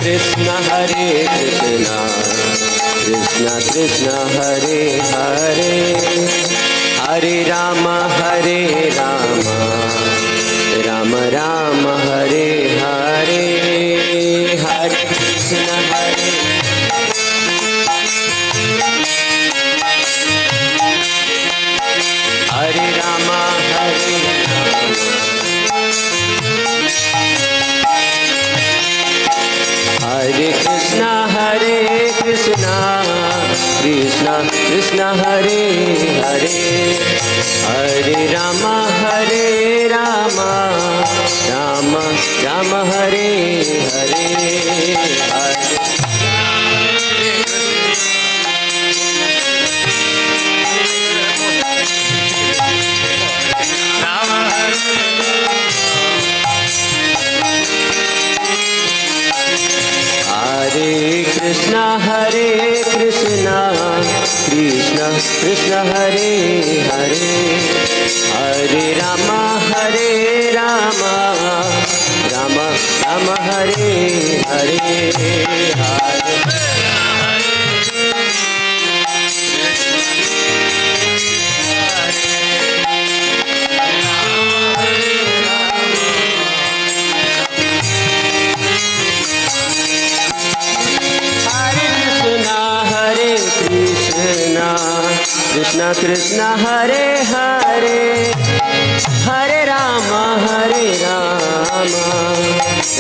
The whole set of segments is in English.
Krishna Krishna Krishna Hare Hare Hare Rama Rama Rama Hare Hare Hare Krishna Hare Rama Hare Rama Hare Krishna Krishna Krishna Hare Hare Hare Rama Rama Rama Hare Hare Hare Krishna Krishna Krishna Hare Hare Hare Rama Rama Rama Hare Hare Krishna Krishna Hare Hare Hare Rama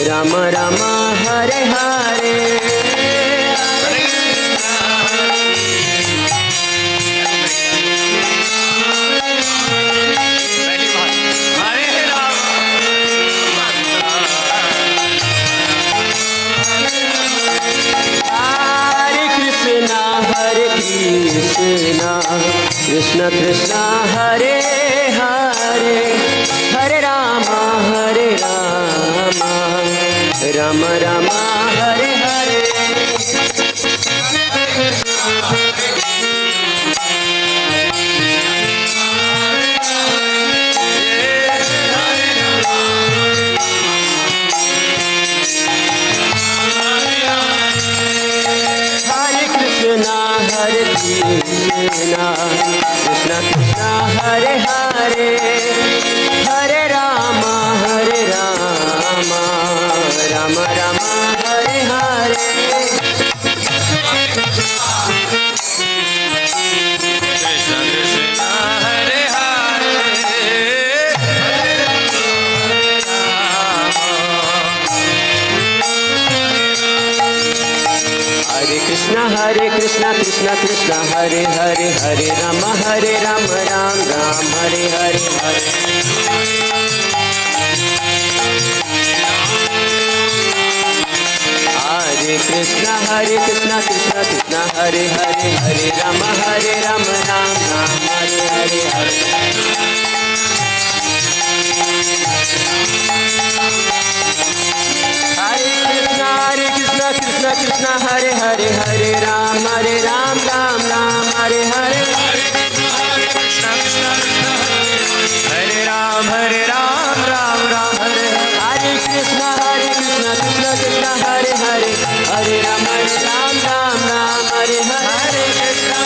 Rama Rama Hare Hare Krishna Krishna Hare Hare Hare Rama Rama Rama Hare Hare Krishna Krishna Hare Hare Hare Rama Rama Rama Hare Hare Krishna Krishna Hare Hare Hare Krishna Krishna Krishna Hare Hare Hare Rama Ram Ram Hare Hare Hare Krishna Krishna Krishna Hare Hare Hare Rama Ram Ram Hare Hare Hare Krishna Krishna Hare Hare Hare Ram Ram Ram Hare Hare Krishna Krishna Hare Ram Ram Ram Hare Hare Krishna Krishna Hare Hare Hare Ram Ram Ram Hare Hare Krishna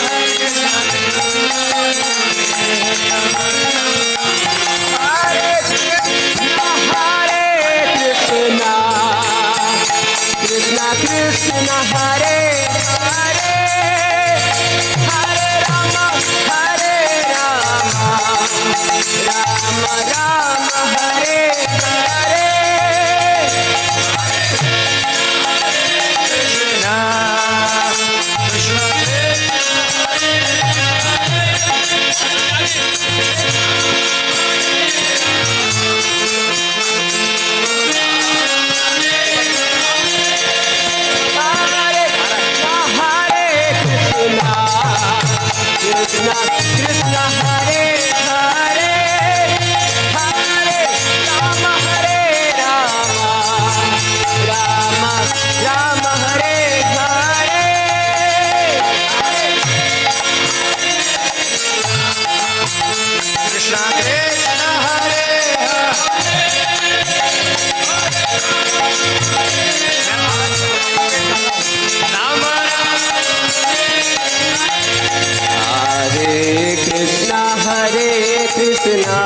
Hare Krishna,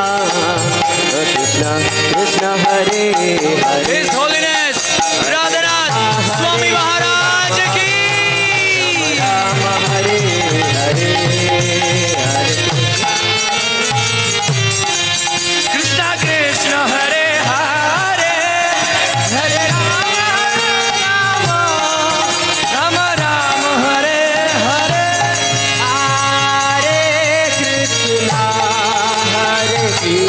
Krishna Krishna Hare Hare. His Holiness Radhanath Swami Maharaj ki. Rama Hare Hare, Hare Krishna Krishna Hare Hare, Hare Rama Rama Rama Hare Hare. Hare Krishna, Hare Krishna,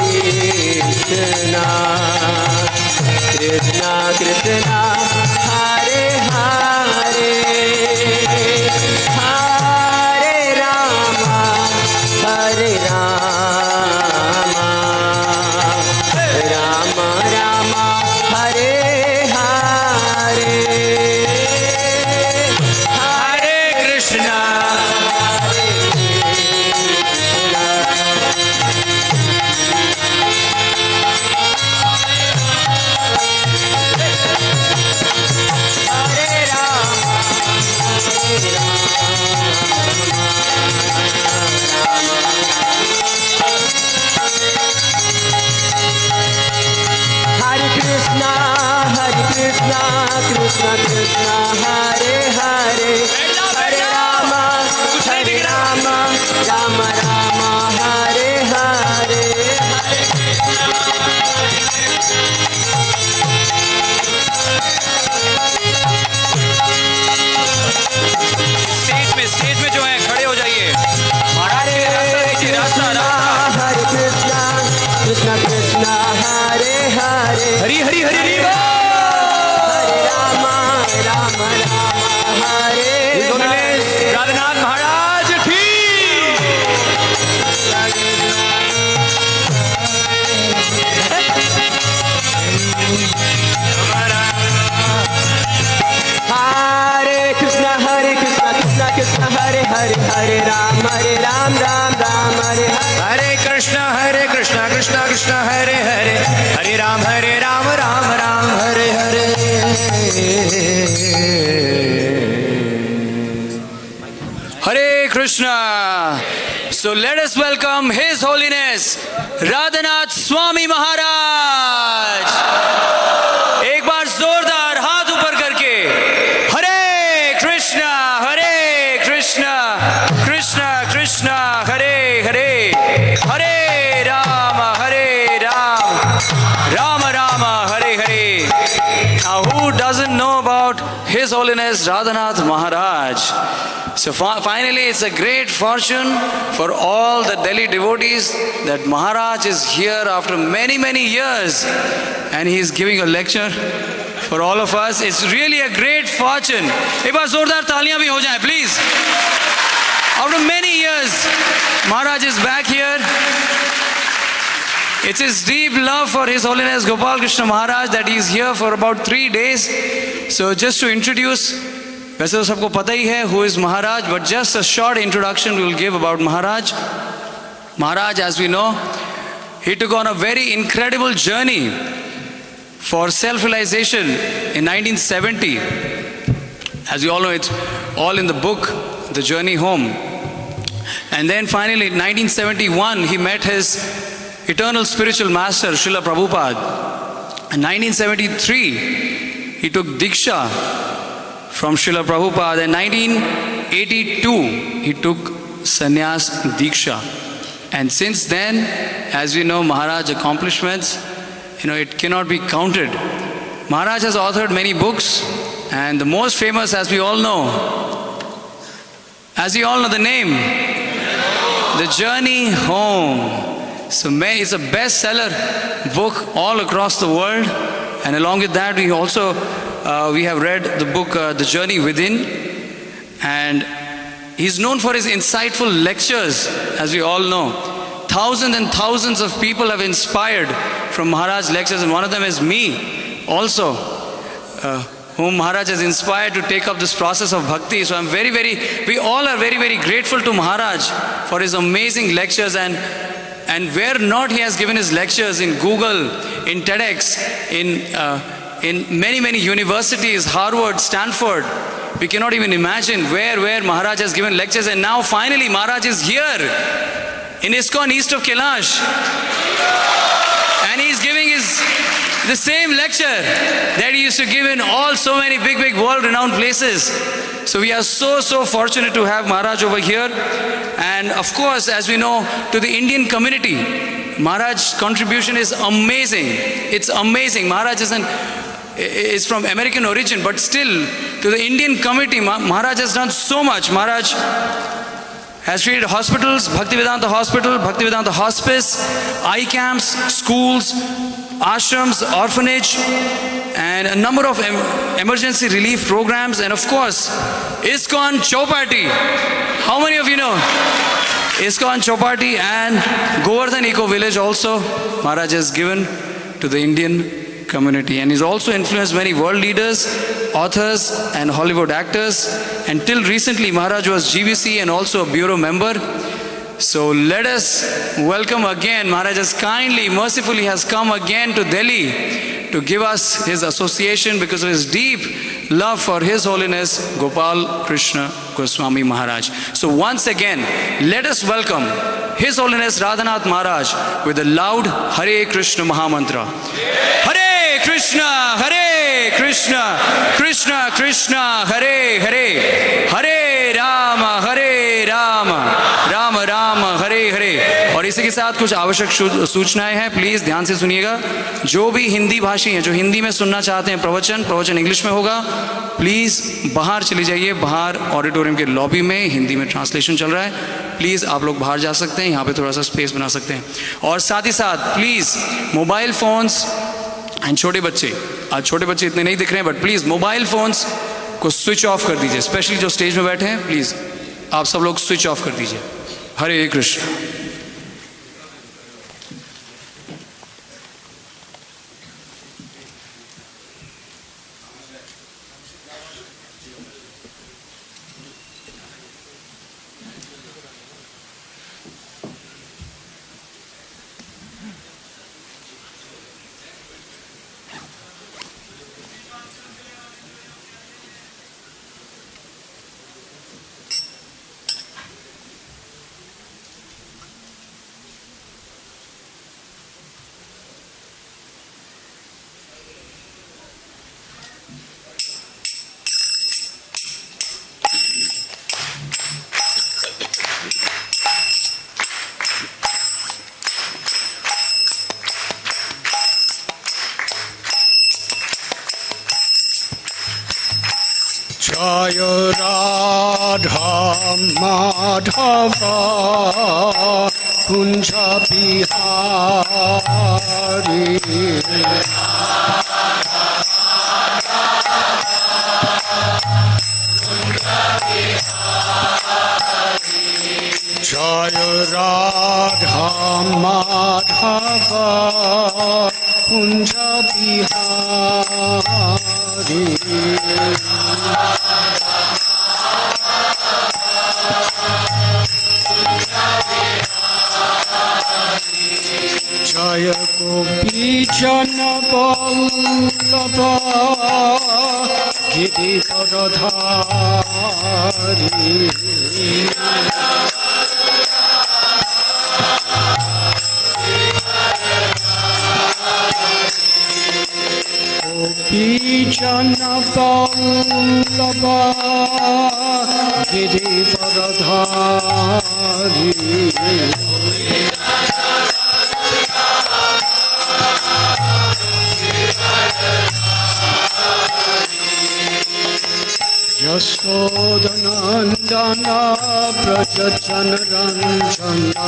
Krishna Krishna, Hare Hare, Hare Rama, Hare Rama, Rama Rama, Hare Hare, Hare Krishna. Hare Krishna, Hare Krishna, Krishna Krishna, Hare Hare, Hare Rama, Hare Rama, Rama Rama, Hare Hare. Stage में जो है खड़े हो जाइए। महाराज के रास्ता दीजिए, रास्ता रास्ता। Hare Krishna, Krishna Krishna, Hare Hare, Hari Hari Hari Hari बोल। Hare Rama, Rama Rama, Hare His Holiness Hare. Radhanath महाराज की। Hare Krishna, Krishna Krishna, Hare Hare, Hare Ram, Ram Ram, Hare Hare. हरे कृष्णा कृष्णा कृष्णा हरे हरे, हरे Ram Ram Ram Hare Hare. Hare Krishna. So let us welcome His Holiness Radhanath Swami Maharaj. एक बार जोरदार हाथ ऊपर करके हरे कृष्णा कृष्णा कृष्णा हरे हरे, हरे Ram Ram Ram Hare Hare. Now who doesn't know about His Holiness Radhanath Maharaj? So finally it's a great fortune for all the Delhi devotees that Maharaj is here after many years and he is giving a lecture for all of us. It's really a great fortune. एक बार जोरदार तालियां भी हो जाएं please. After many years Maharaj is back here. It's his deep love for His Holiness Gopal Krishna Maharaj that he is here for about 3 days. So just to introduce, वैसे तो सबको पता ही है who is Maharaj, but just a short introduction we will give about Maharaj. Maharaj, as we know, he took on a very incredible journey for self-realization in 1970. As you all know, it's all in the book, The Journey Home. And then finally in 1971 he met his eternal spiritual master Srila Prabhupada. In 1973 he took Diksha from Srila Prabhupada. In 1982 he took Sannyas Diksha. And since then, as we know, Maharaj's accomplishments, it cannot be counted. Maharaj has authored many books, and the most famous, as we all know the name, The Journey Home. So it's a bestseller book all across the world. And along with that, we also we have read the book The Journey Within. And he's known for his insightful lectures, as we all know. Thousands and thousands of people have inspired from Maharaj's lectures, and one of them is me also, whom Maharaj has inspired to take up this process of bhakti. So we all are very grateful to Maharaj for his amazing lectures, and where not he has given his lectures, in Google, in TEDx, in many universities, Harvard, Stanford. We cannot even imagine where Maharaj has given lectures, and now finally Maharaj is here in ISKCON east of Kailash. And he's giving the same lecture that he used to give in all so many big world-renowned places. So we are so fortunate to have Maharaj over here. And of course, as we know, to the Indian community, Maharaj's contribution is amazing. It's amazing. Maharaj is from American origin, but still, to the Indian community, Maharaj has done so much. Maharaj has created hospitals, Bhaktivedanta Hospital, Bhaktivedanta Hospice, eye camps, schools, ashrams, orphanage, and a number of emergency relief programs, and of course, ISKCON Chowpatty. How many of you know? ISKCON Chowpatty and Govardhan Eco Village also, Maharaj has given to the Indian community. And he's also influenced many world leaders, authors, and Hollywood actors. And till recently, Maharaj was GBC and also a bureau member. So let us welcome again. Maharaj has kindly, mercifully has come again to Delhi to give us his association because of his deep love for His Holiness Gopal Krishna Goswami Maharaj. So once again, let us welcome His Holiness Radhanath Maharaj with a loud Hare Krishna Mahamantra. Hare Krishna, Krishna Krishna, Hare Hare, Hare Rama, Rama Rama, Hare Hare. और इसी के साथ कुछ आवश्यक सूचनाएं हैं, please ध्यान से सुनिएगा. जो भी हिंदी भाषी हैं, जो हिंदी में सुनना चाहते हैं प्रवचन इंग्लिश में होगा, प्लीज बाहर चली जाइए. बाहर ऑडिटोरियम के लॉबी में हिंदी में ट्रांसलेशन चल रहा है. प्लीज आप लोग बाहर जा सकते हैं, यहाँ पे थोड़ा सा स्पेस बना सकते हैं. और साथ ही साथ प्लीज मोबाइल फोन्स एंड छोटे बच्चे, आज छोटे बच्चे इतने नहीं दिख रहे हैं, बट प्लीज मोबाइल फोन्स को स्विच ऑफ कर दीजिए. स्पेशली जो स्टेज में बैठे हैं, प्लीज आप सब लोग स्विच ऑफ कर दीजिए. हरे Krishna. Jai Radha Madhava Kunja Bihari Jai Radha Madhava Kunja Bihari Jaya Gopi Jana Vallabha Giridharadhari Gopi Jana Vallabha Giridharadhari Yasodhanandana Brajacana Ranjana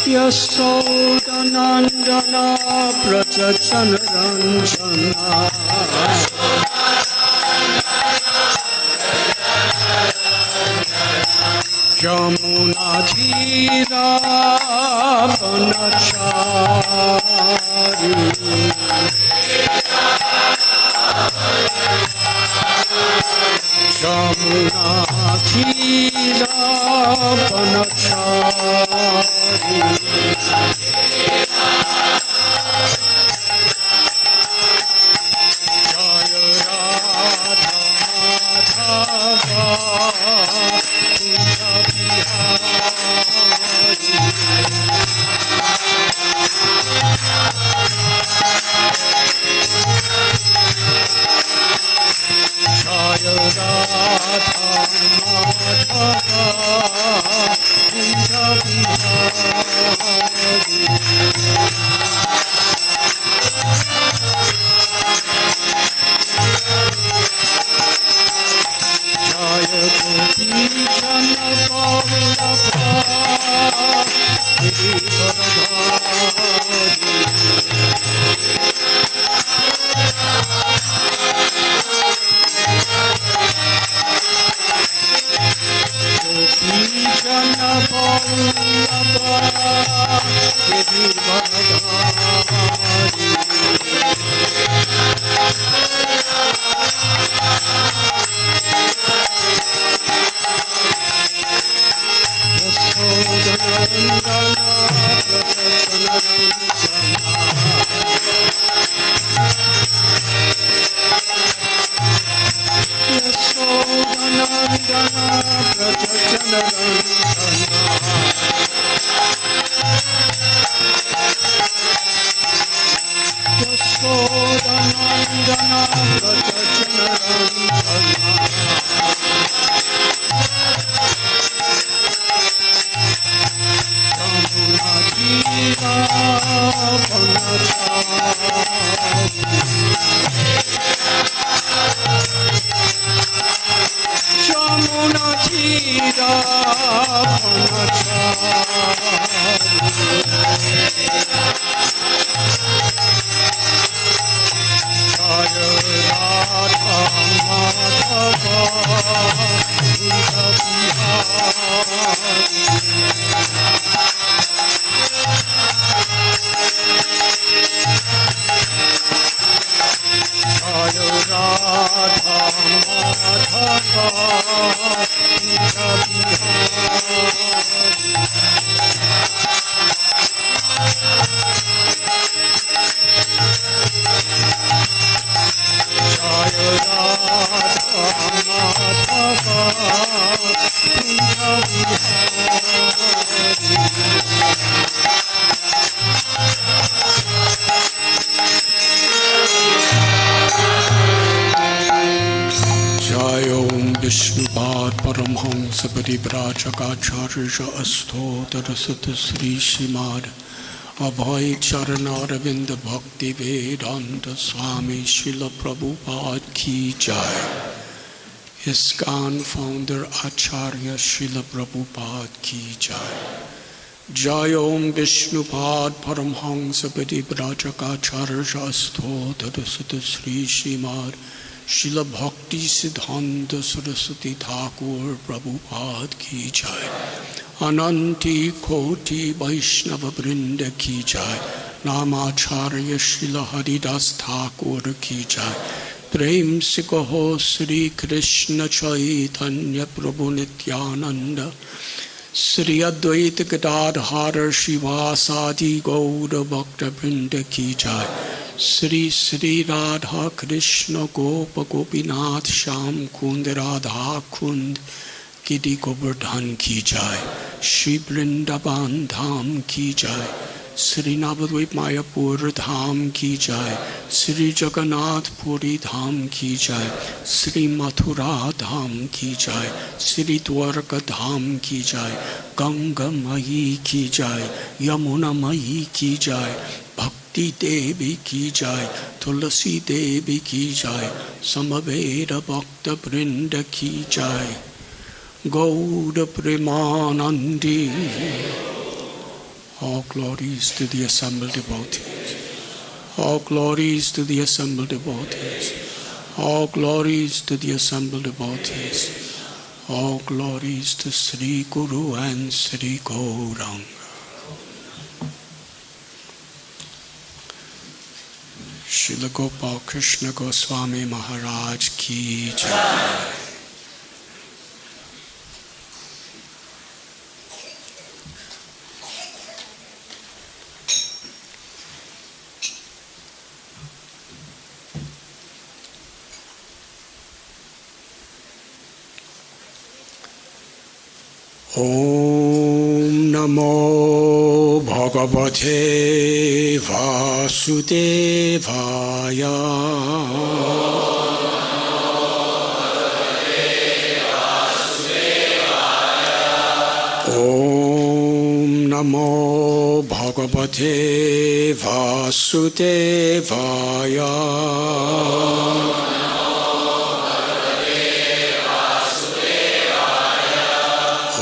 Yasodhanandana Brajacana Ranjana Yamuna Dhira Vanachari Yamuna Dhira Vanachari Jaya Radha Parivrajakacharya Asthotar Sutta Sri Srimad Abhay Charanaravinda Bhakti Vedanta Swami Srila Prabhupada Ki Jai. ISKCON founder Acharya Srila Prabhupada Ki Jai. Jai Om Vishnupad Paramhamsa Parivrajakacharya Asthotar Sutta Sri Srimad Srila Bhakti Siddhanta Saraswati Thakur Prabhupada Ki Jai. Ananti Koti Vaishnava Brinda Ki Jai. Namacharya Srila Haridas Thakur Ki Jai. Prem se kaho Sri Krishna Chaitanya Prabhu Nityananda Sri Advaita Gadadhara Shivasadi Gaura Bhakta Brinda Ki Jai. Sri Sri Radha Krishna Gopa Gopinath Sham Kund Radha Kund Gidi Govardhan Ki Jai. Shri Vrindavan Dham Ki Jai. Sri Navadvip Mayapur Dham Ki Jai. Sri Jagannath Puri Dham Ki Jai. Sri Mathura Dham Ki Jai. Sri Dwarka Dham Ki Jai. Ganga Mayi Ki Jai. Yamuna Mayi Ki Jai. Bhakti Devi Ki Jai. Tulasi Devi Ki Jai. Samaveda Bhakta Brinda Ki Jai. Gauda Premanandi. All glories to the assembled devotees. All glories to the assembled devotees. All glories to the assembled devotees. All glories to Sri Guru and Sri Gauranga. Srila Gopal Krishna Goswami Maharaj Ki Jai. Om Namo Bhagavate Vasudevaya. Om Namo Bhagavate Vasudevaya.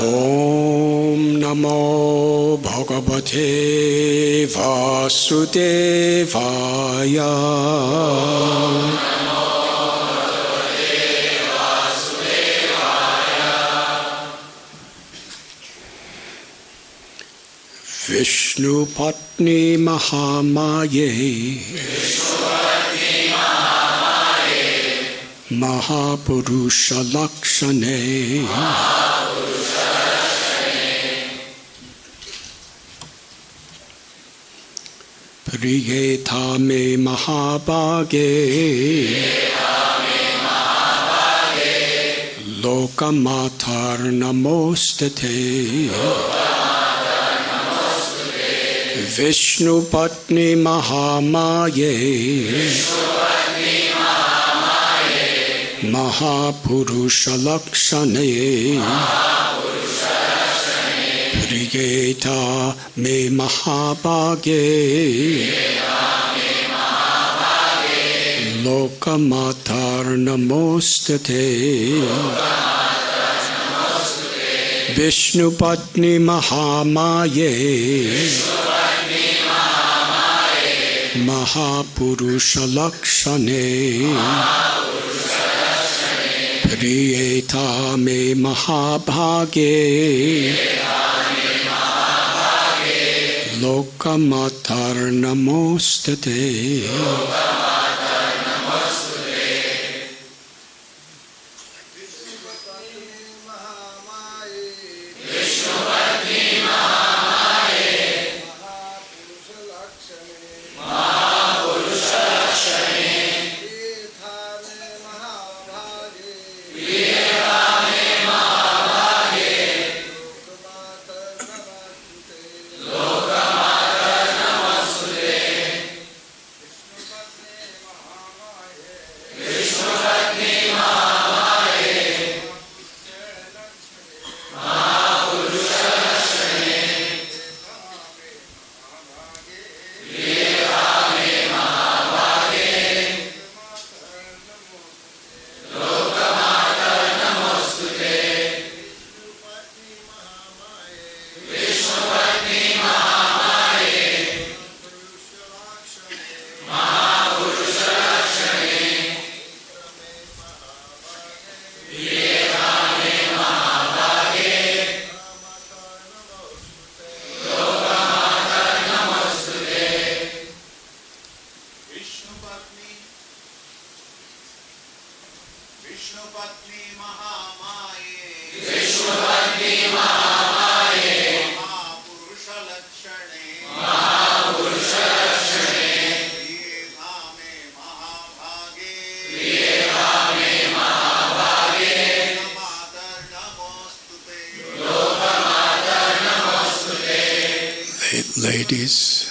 Om Namo Bhagavate Vasudevaya. Vishnu Patni Mahamaye, Mahapurusha Lakshane, Priyeta me Mahabhage, Lokamatar Namostate, Vishnu Patni Mahamaye, Mahapurusha Lakshane, Priyeta me Mahabhage, Lokamatar Namostate, Vishnu Patni Mahamaye, Mahapurusha Lakshane, Priyeta me Mahabhage, Lokamatar Namostate. Ladies,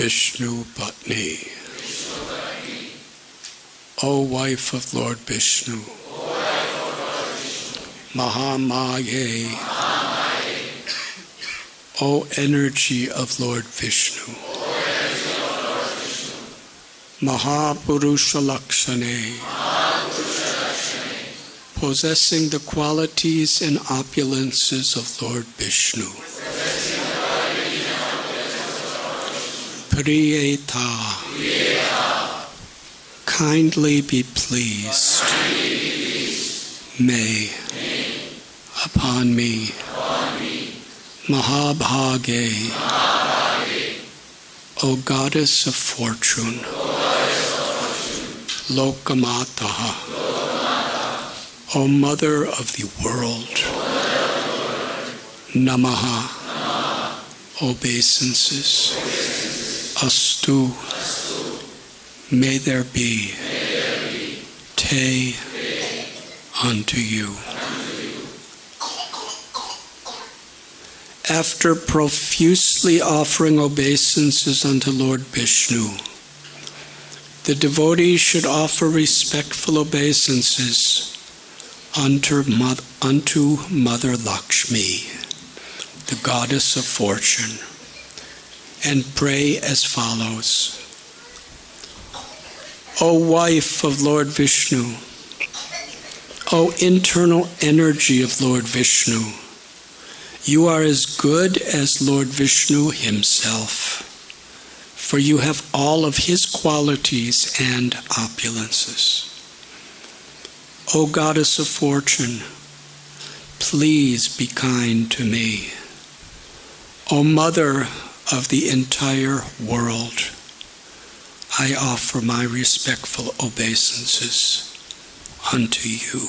Vishnu Patni, O wife of Lord Vishnu, Mahamaye. O energy of Lord Vishnu. Mahapurusha Lakshane. Possessing the qualities and opulences of Lord Vishnu. Priyeta. Kindly be pleased. May upon me. Mahabhage. O Goddess of Fortune. Lokamataha. O Mother of the World. Namaha. Obeisances. Astu. May there be. Te. Unto you. After profusely offering obeisances unto Lord Vishnu, the devotee should offer respectful obeisances unto Mother Lakshmi, the goddess of fortune, and pray as follows. O wife of Lord Vishnu, O internal energy of Lord Vishnu, you are as good as Lord Vishnu himself, for you have all of his qualities and opulences. O Goddess of Fortune, please be kind to me. O Mother of the entire world, I offer my respectful obeisances unto you.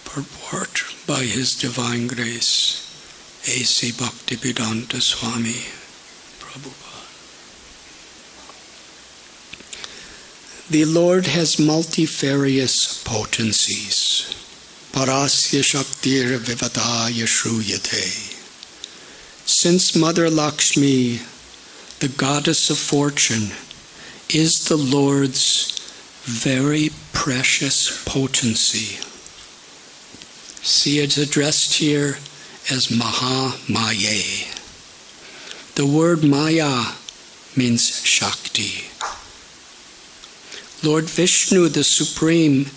Purport by His Divine Grace, A.C. Bhaktivedanta Swami Prabhupada. The Lord has multifarious potencies. Parasya Shaktir Vivadaya Shruyate. Since Mother Lakshmi, the goddess of fortune, is the Lord's very precious potency. See, it's addressed here as Mahamaye. The word Maya means Shakti. Lord Vishnu, the Supreme,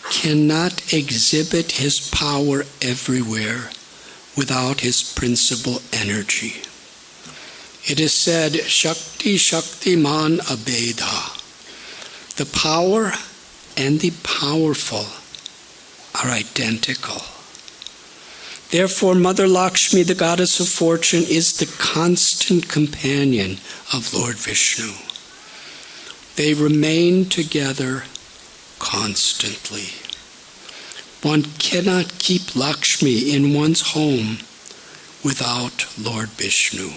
cannot exhibit his power everywhere without his principal energy. It is said, Shakti Shaktiman Abeda. The power and the powerful are identical. Therefore, Mother Lakshmi, the goddess of fortune, is the constant companion of Lord Vishnu. They remain together constantly. One cannot keep Lakshmi in one's home without Lord Vishnu.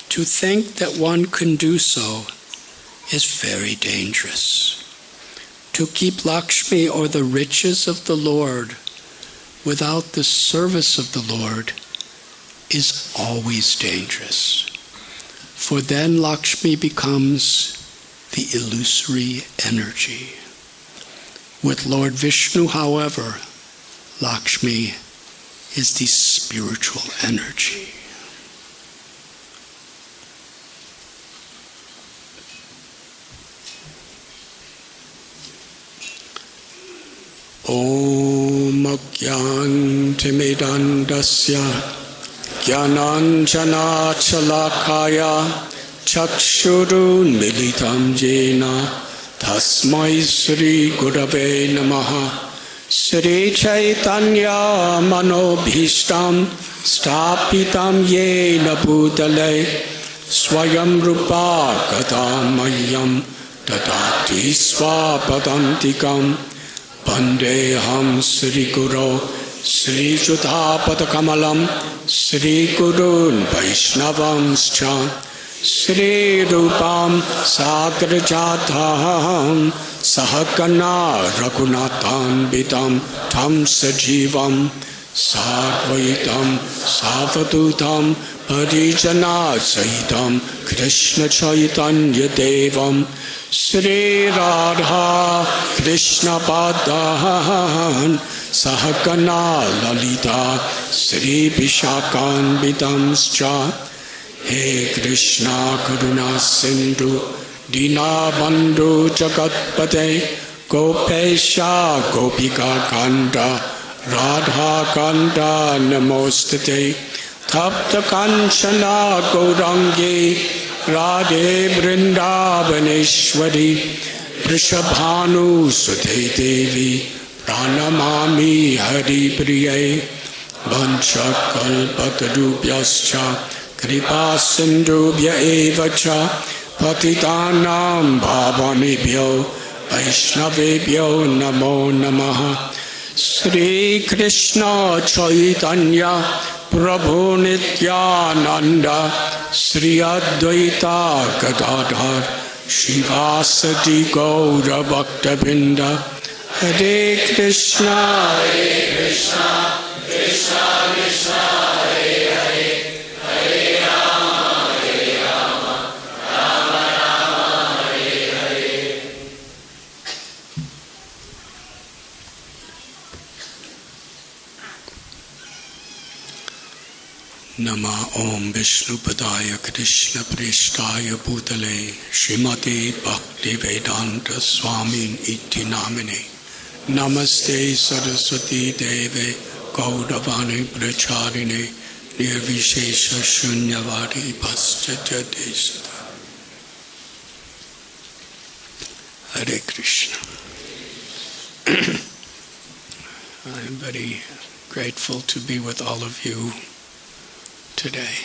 To think that one can do so is very dangerous. To keep Lakshmi or the riches of the Lord without the service of the Lord is always dangerous. For then Lakshmi becomes the illusory energy. With Lord Vishnu, however, Lakshmi is the spiritual energy. Om Agyantimidandasya Gyananjana Chalakaya Chakshurun Militam Jena Tasmai Sri Gurave Namaha Sri Chaitanya Manobhishtam Stapitam Yena Bhutale Swayam Rupa Kadamayam Dadati Swapadantikam Vandeham Sri Guru Sri Judhapadakamalam Sri Gurun Vaishnavamscha Sri Rupam Sagrajatam Sahakana Raghunathan Bitam Tam Sajivam Sadvaitam Savadutam Parijana Sahitam Krishna Chaitanya Devam Sri Radha Krishna Padahan Sahakana Lalita Sri Vishakan Vidamscha He Krishna Karuna Sindhu Dina Bandhu Jagatpate Gopesha Gopika Kanda Radha Kanda Namostate Tapta Kanchana Gaurangi Radhe Vrindavaneshwari Prishabhanu Sute Devi Pranamami Hari Priye Vanchakalpatarubhyascha Kripa Sindhubhya Evacha Patitanam Bhavanebhyo Vaishnavebhyo Namo Namaha Sri Krishna Chaitanya Prabhu Nityananda Sri Advaita Gadadhar Shivasati Gaura Bhaktabinda Hare Krishna Krishna Krishna Hare Hare Hare Rama Rama Rama Hare Hare. Nama Om Vishnu Padaya Krishna Prishtaya Bhutale Srimati Bhakti Vedanta Swami Iti Namine Namaste Saraswati Deve Gaudavani Pracharine Nirvishesha Shunyavadi Paschatya Desata. Hare Krishna. I am very grateful to be with all of you today.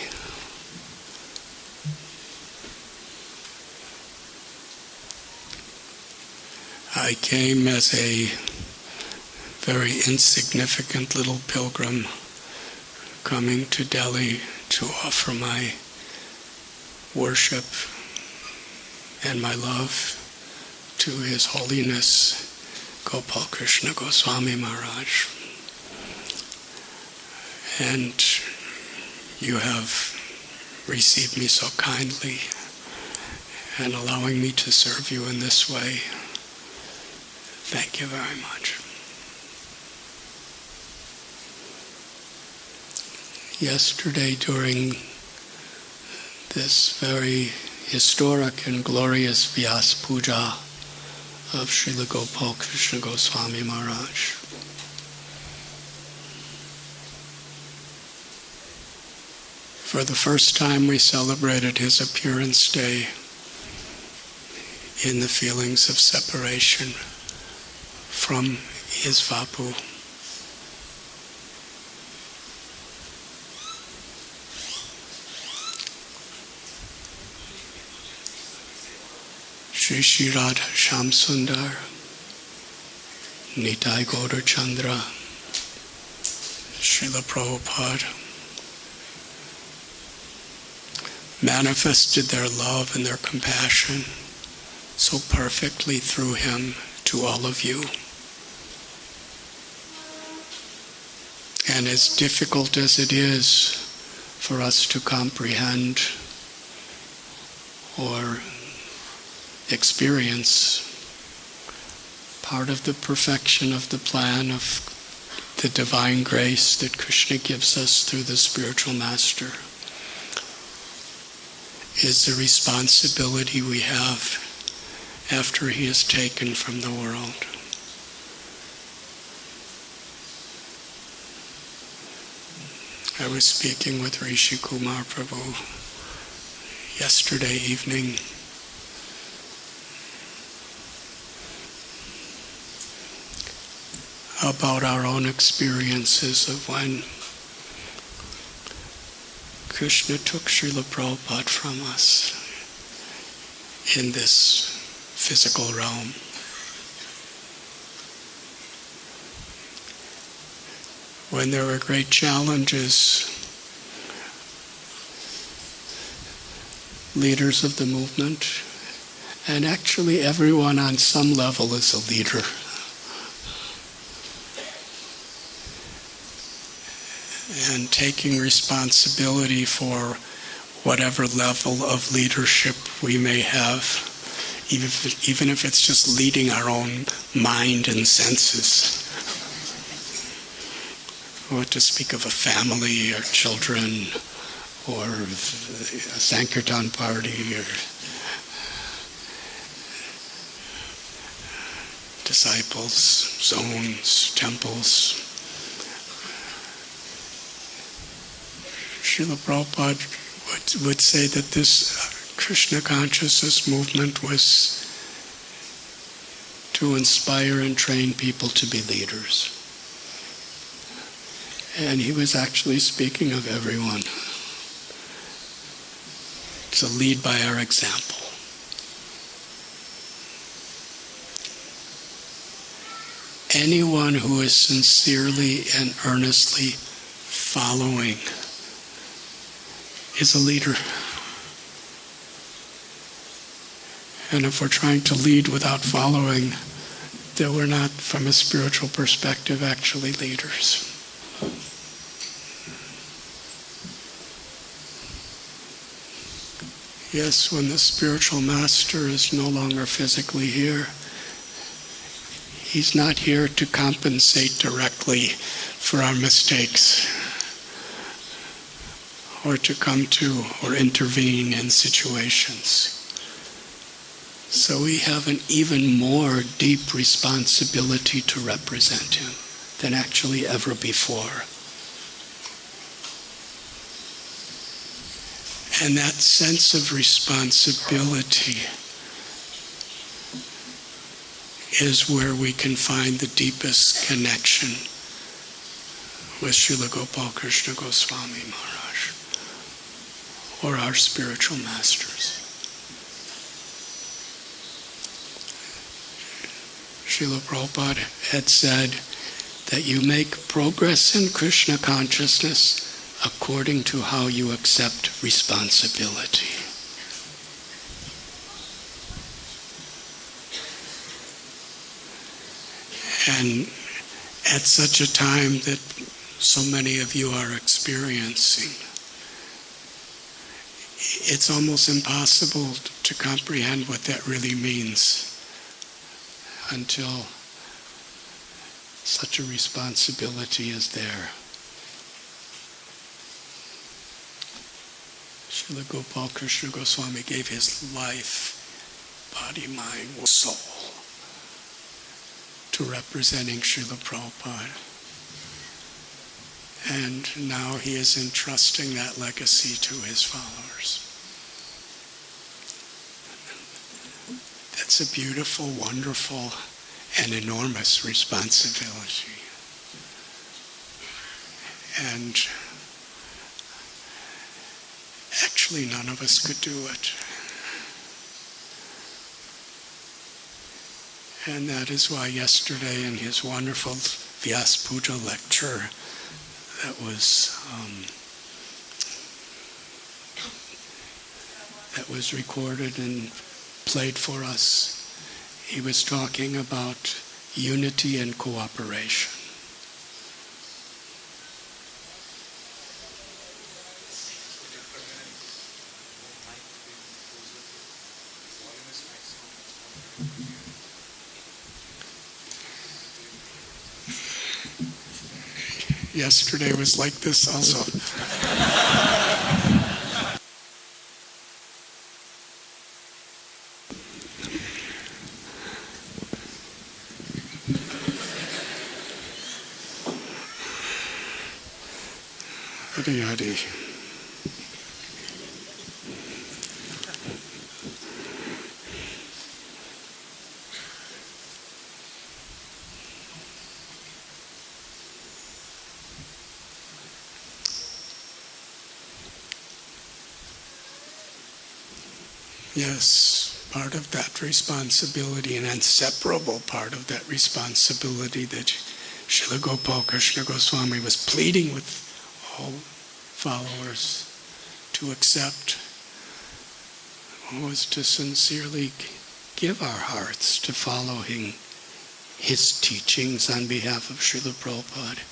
I came as a very insignificant little pilgrim coming to Delhi to offer my worship and my love to His Holiness Gopal Krishna Goswami Maharaj. And you have received me so kindly and allowing me to serve you in this way. Thank you very much. Yesterday, during this very historic and glorious Vyas Puja of Srila Gopal Krishna Goswami Maharaj, for the first time we celebrated his appearance day in the feelings of separation from his Vapu. Shri Shri Radha Sham Sundar, Nitai Gaura Chandra, Srila Prabhupada manifested their love and their compassion so perfectly through him to all of you. And as difficult as it is for us to comprehend or experience, part of the perfection of the plan of the divine grace that Krishna gives us through the spiritual master is the responsibility we have after he is taken from the world. I was speaking with Rishi Kumar Prabhu yesterday evening about our own experiences of when Krishna took Srila Prabhupada from us in this physical realm. When there were great challenges, leaders of the movement, and actually everyone on some level is a leader. and taking responsibility for whatever level of leadership we may have, even if it's just leading our own mind and senses. Or to speak of a family or children or a Sankirtan party or disciples, zones, temples. Srila Prabhupada would say that this Krishna consciousness movement was to inspire and train people to be leaders. And he was actually speaking of everyone. To lead by our example. Anyone who is sincerely and earnestly following is a leader. And if we're trying to lead without following, then we're not, from a spiritual perspective, actually leaders. Yes, when the spiritual master is no longer physically here, he's not here to compensate directly for our mistakes or to come to or intervene in situations. So we have an even more deep responsibility to represent him than actually ever before. And that sense of responsibility is where we can find the deepest connection with Srila Gopal Krishna Goswami Maharaj or our spiritual masters. Srila Prabhupada had said that you make progress in Krishna consciousness according to how you accept responsibility. And at such a time that so many of you are experiencing, it's almost impossible to comprehend what that really means until such a responsibility is there. Srila Gopal Krishna Goswami gave his life, body, mind, soul to representing Srila Prabhupada. And now he is entrusting that legacy to his followers. That's a beautiful, wonderful, and enormous responsibility. And actually, none of us could do it. And that is why yesterday in his wonderful Vyas Puja lecture that was recorded and played for us, he was talking about unity and cooperation. Yesterday was like this also. Hadi hadi. Yes, part of that responsibility, an inseparable part of that responsibility that Srila Gopal Krishna Goswami was pleading with all followers to accept, was to sincerely give our hearts to following his teachings on behalf of Srila Prabhupada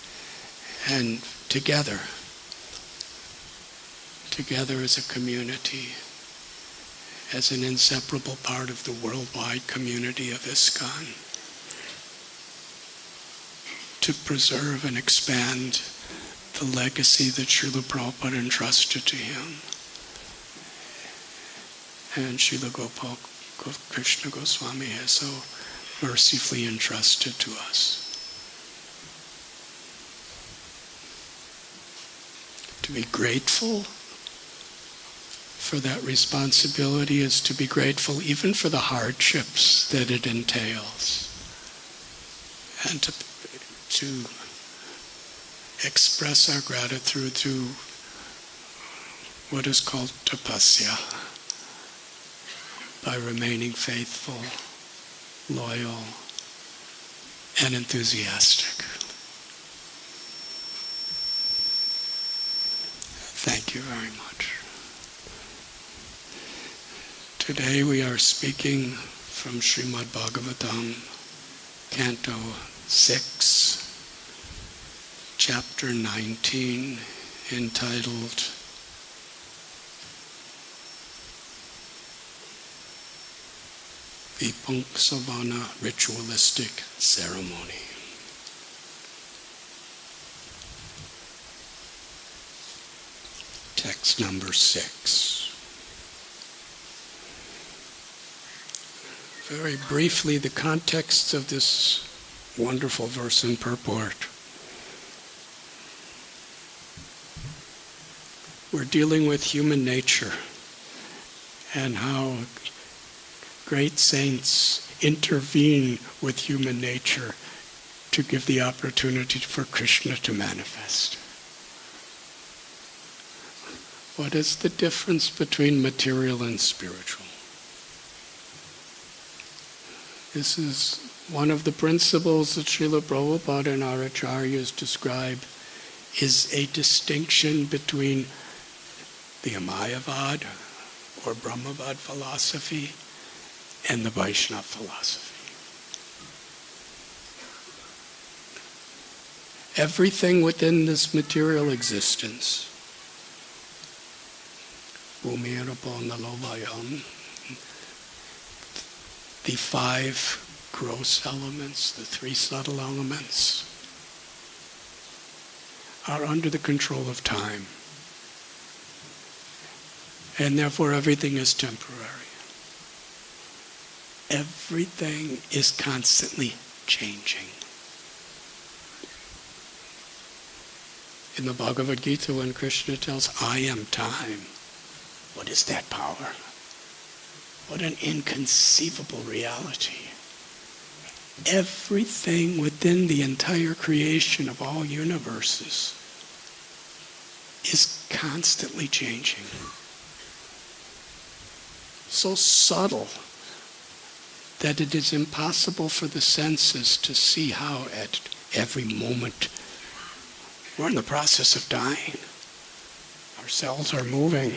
And together as a community, as an inseparable part of the worldwide community of ISKCON, to preserve and expand the legacy that Srila Prabhupada entrusted to him and Srila Gopal Krishna Goswami has so mercifully entrusted to us. To be grateful for that responsibility is to be grateful even for the hardships that it entails, and to express our gratitude through what is called tapasya, by remaining faithful, loyal, and enthusiastic. Thank you very much. Today we are speaking from Srimad Bhagavatam, Canto 6, Chapter 19, entitled the Punksavana Ritualistic Ceremony. Text number 6. Very briefly, the context of this wonderful verse and purport. We're dealing with human nature and how great saints intervene with human nature to give the opportunity for Krishna to manifest. What is the difference between material and spiritual? This is one of the principles that Srila Prabhupada and our acharyas describe, is a distinction between the Amayavad or Brahmavad philosophy and the Vaishnava philosophy. Everything within this material existence, the 5 gross elements, the 3 subtle elements, are under the control of time. And therefore everything is temporary. Everything is constantly changing. In the Bhagavad Gita, when Krishna tells, I am time, what is that power? What an inconceivable reality. Everything within the entire creation of all universes is constantly changing. So subtle that it is impossible for the senses to see how at every moment we're in the process of dying. Our cells are moving.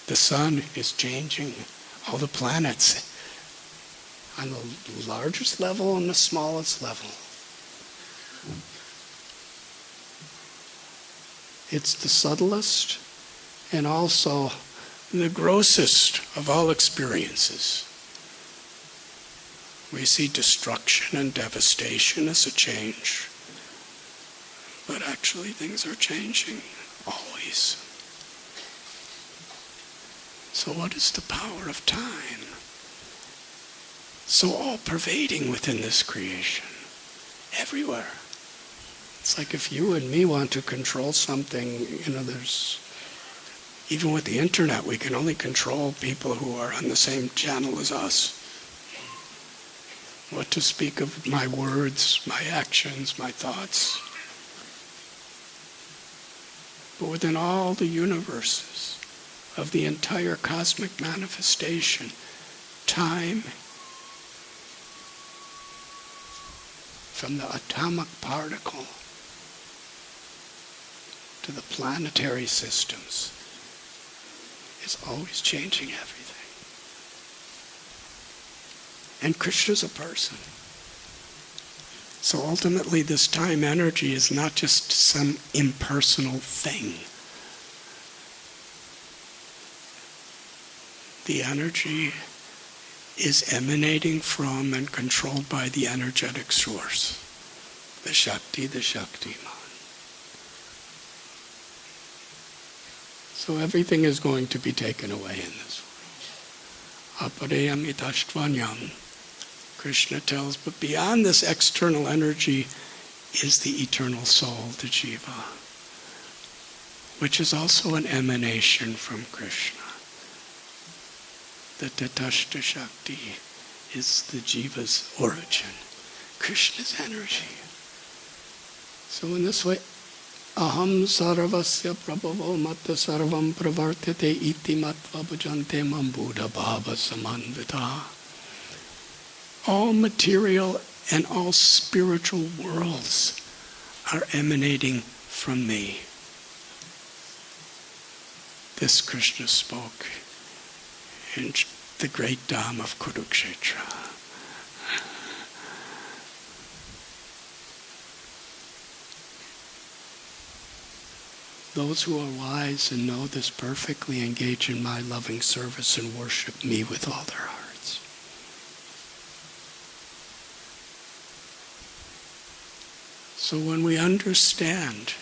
The sun is changing. All the planets on the largest level and the smallest level. It's the subtlest and also the grossest of all experiences. We see destruction and devastation as a change, but actually things are changing always. So what is the power of time? So all-pervading within this creation, everywhere. It's like if you and me want to control something, there's, even with the internet, we can only control people who are on the same channel as us. What to speak of my words, my actions, my thoughts. But within all the universes of the entire cosmic manifestation, time, from the atomic particle to the planetary systems, is always changing everything. And Krishna's a person. So ultimately, this time energy is not just some impersonal thing. The energy is emanating from and controlled by the energetic source, the Shaktiman. So everything is going to be taken away in this world. Apareyam itastvanyam. Krishna tells, but beyond this external energy is the eternal soul, the jiva, which is also an emanation from Krishna. The Tatashta Shakti is the jiva's origin, Krishna's energy. So in this way, aham sarvasya prabhavo matta sarvam pravartate iti matva bhajante mam buddha bhava samanvita. All material and all spiritual worlds are emanating from me. This Krishna spoke in the great Dham of Kurukshetra. Those who are wise and know this perfectly engage in my loving service and worship me with all their hearts. So when we understand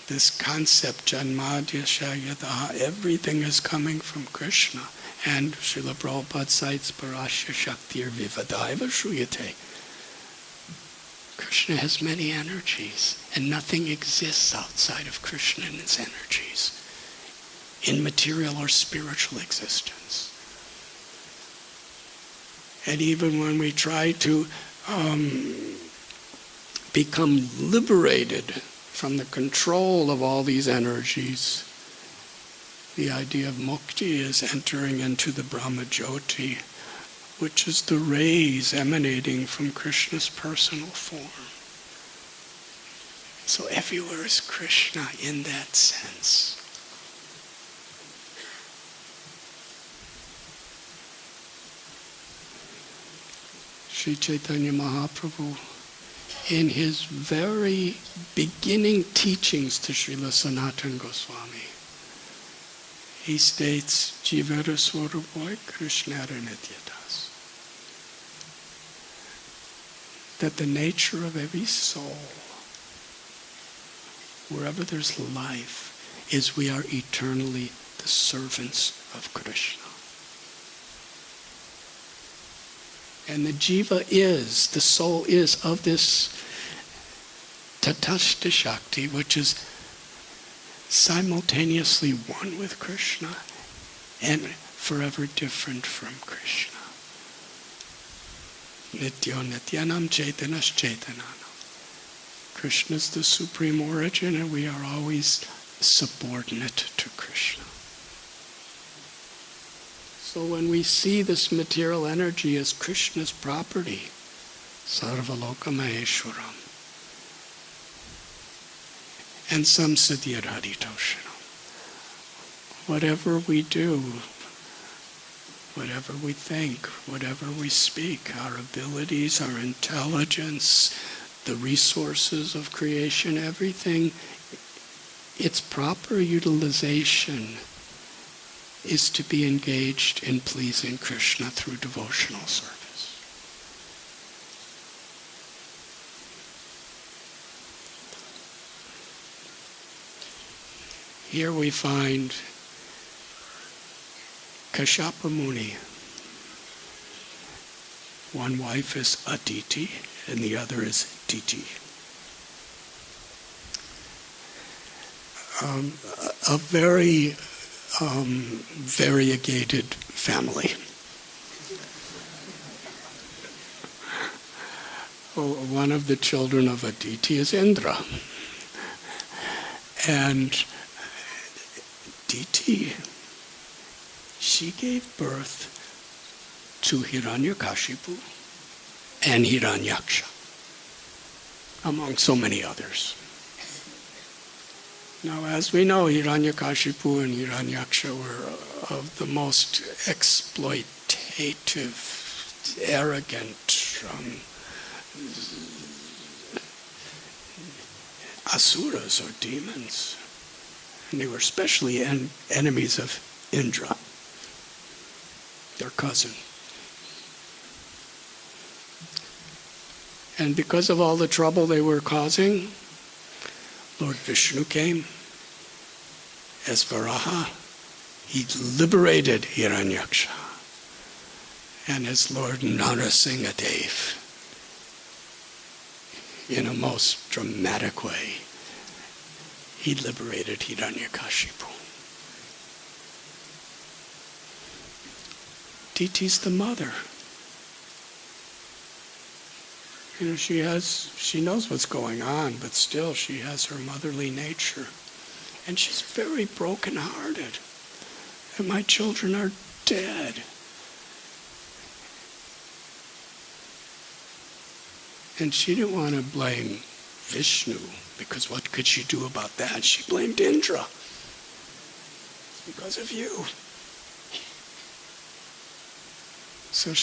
this concept, Janmadya Shayadaha, everything is coming from Krishna, and Srila Prabhupada cites Parasya Shaktir Vivadaiva Shruyate. Krishna has many energies, and nothing exists outside of Krishna and his energies, in material or spiritual existence. And even when we try to become liberated from the control of all these energies, the idea of mukti is entering into the Brahmajyoti, which is the rays emanating from Krishna's personal form. So everywhere is Krishna in that sense. Sri Chaitanya Mahaprabhu, in his very beginning teachings to Srila Sanatana Goswami, he states, Jivara Swarupoy Krishnara Nityadas. That the nature of every soul, wherever there's life, is we are eternally the servants of Krishna. And the jiva is, the soul is of this Tatashta Shakti, which is simultaneously one with Krishna and forever different from Krishna. Nityo Nityanam Chaitanas Chaitananam. Krishna is the supreme origin, and we are always subordinate to Krishna. So when we see this material energy as Krishna's property, Sarvaloka Maheshwaram, and Samsadhyar Haritoshanam, whatever we do, whatever we think, whatever we speak, our abilities, our intelligence, the resources of creation, everything, its proper utilization is to be engaged in pleasing Krishna through devotional service. Here we find Kashyapa Muni. One wife is Aditi and the other is Diti. A very variegated family. One of the children of Aditi is Indra. And Diti, she gave birth to Hiranyakashipu and Hiranyaksha, among so many others. Now, as we know, Hiranyakashipu and Hiranyaksha were of the most exploitative, arrogant, asuras or demons. And they were especially enemies of Indra, their cousin. And because of all the trouble they were causing, Lord Vishnu came as Varaha. He liberated Hiranyaksha. And as Lord Narasimhadev, in a most dramatic way, he liberated Hiranyakashipu. Diti's the mother. You know, she knows what's going on, but still she has her motherly nature. And she's very broken-hearted. And my children are dead. And she didn't want to blame Vishnu, because what could she do about that? She blamed Indra. It's because of you. So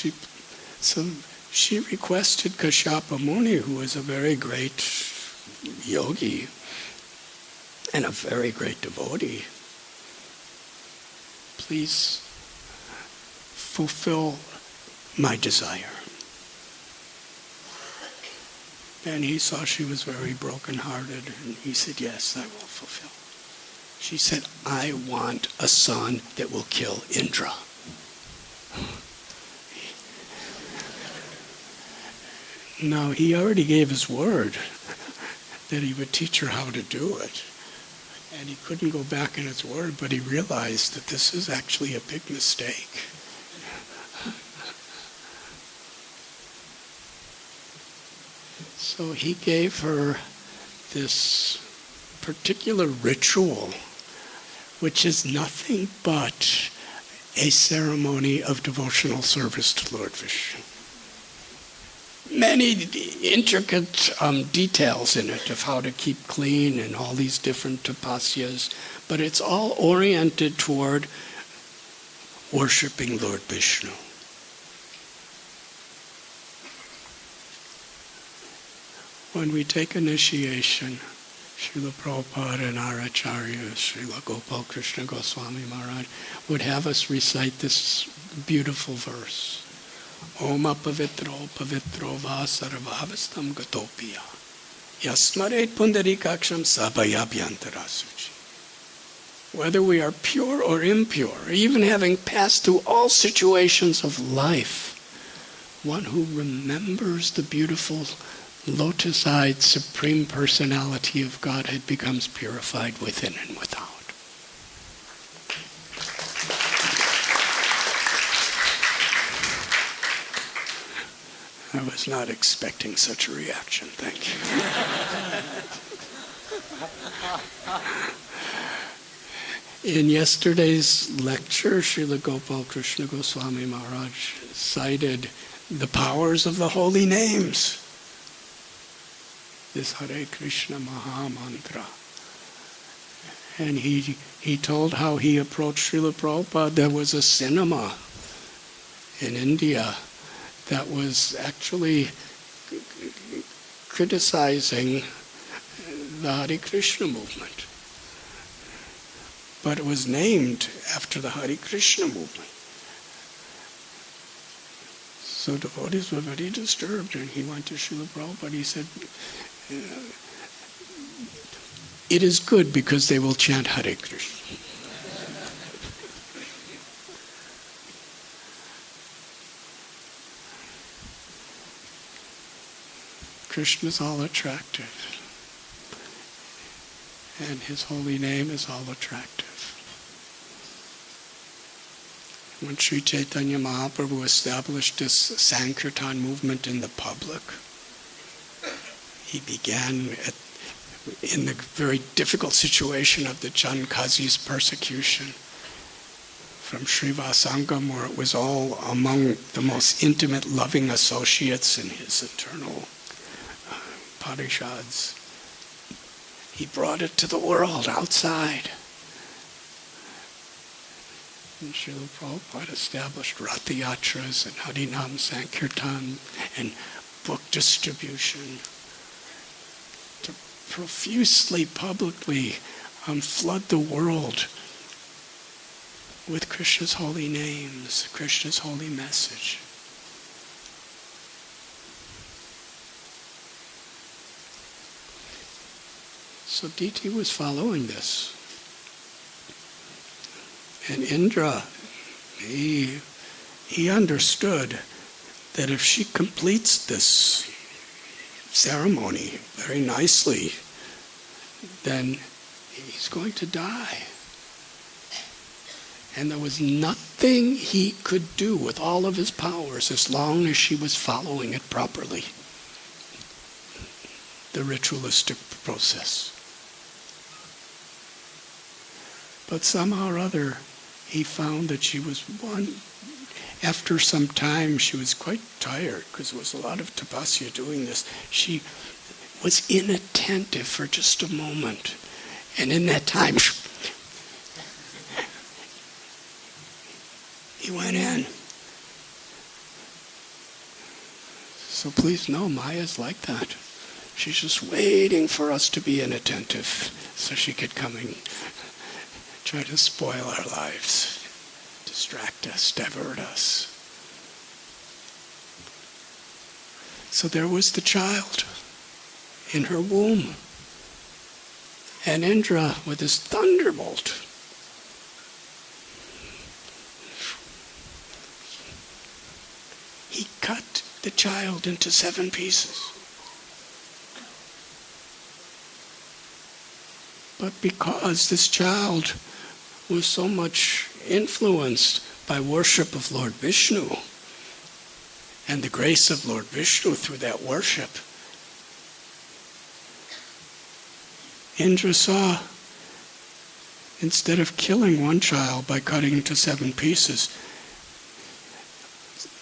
she requested Kashyapa Muni, who was a very great yogi and a very great devotee, please fulfill my desire. And he saw she was very broken-hearted, and he said, yes, I will fulfill. She said, I want a son that will kill Indra. Now, he already gave his word that he would teach her how to do it. And he couldn't go back in his word, but he realized that this is actually a big mistake. So he gave her this particular ritual, which is nothing but a ceremony of devotional service to Lord Vishnu. Many intricate details in it of how to keep clean and all these different tapasyas, but it's all oriented toward worshiping Lord Vishnu. When we take initiation, Srila Prabhupada and our Acharya, Srila Gopal Krishna Goswami Maharaj, would have us recite this beautiful verse. Om apavitro pavitro va sarvavastam gatopiya yasmaret pundarikaksham sabhayabhyantarasuchi. Whether we are pure or impure, even having passed through all situations of life, one who remembers the beautiful lotus-eyed Supreme Personality of Godhead becomes purified within and without. I was not expecting such a reaction. Thank you. In yesterday's lecture, Srila Gopal Krishna Goswami Maharaj cited the powers of the holy names. This Hare Krishna Maha Mantra. And he told how he approached Srila Prabhupada. There was a cinema in India that was actually criticizing the Hare Krishna movement. But it was named after the Hare Krishna movement. So devotees were very disturbed, and he went to Srila Prabhupada. He said, it is good because they will chant Hare Krishna. Krishna is all attractive, and his holy name is all attractive. When Sri Chaitanya Mahaprabhu established this Sankirtan movement in the public, he began in the very difficult situation of the Jankazis persecution from Srivasangam, where it was all among the most intimate, loving associates in his eternal Parishads. He brought it to the world outside. And Srila Prabhupada established Ratha Yatras and Harinam Sankirtan and book distribution to profusely, publicly flood the world with Krishna's holy names, Krishna's holy message. So Diti was following this. And Indra, he understood that if she completes this ceremony very nicely, then he's going to die. And there was nothing he could do with all of his powers as long as she was following it properly. The ritualistic process. But somehow or other, he found that she was after some time, she was quite tired because there was a lot of tapasya doing this. She was inattentive for just a moment. And in that time, he went in. So please know, Maya's like that. She's just waiting for us to be inattentive so she could come and try to spoil our lives, distract us, divert us. So there was the child in her womb. And Indra, with his thunderbolt, he cut the child into 7 pieces. But because this child was so much influenced by worship of Lord Vishnu and the grace of Lord Vishnu through that worship, Indra saw, instead of killing one child by cutting into 7 pieces,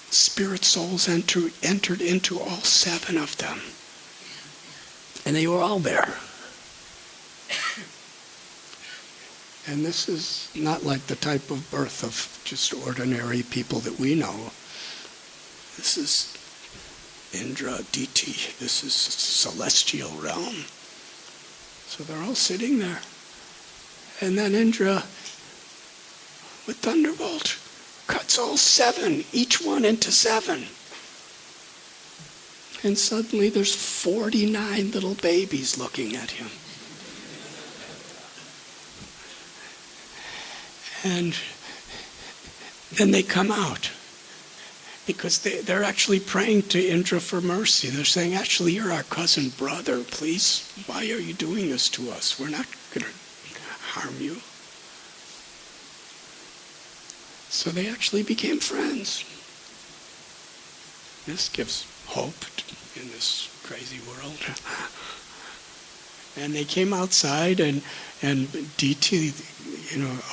spirit souls entered into all 7 of them. And they were all there. And this is not like the type of birth of just ordinary people that we know. This is Indra, Diti. This is celestial realm. So they're all sitting there. And then Indra, with thunderbolt, cuts all 7, each one into 7. And suddenly there's 49 little babies looking at him. And then they come out because they're actually praying to Indra for mercy. They're saying, actually, you're our cousin brother. Please, why are you doing this to us? We're not going to harm you. So they actually became friends. This gives hope in this crazy world. And they came outside, and Diti,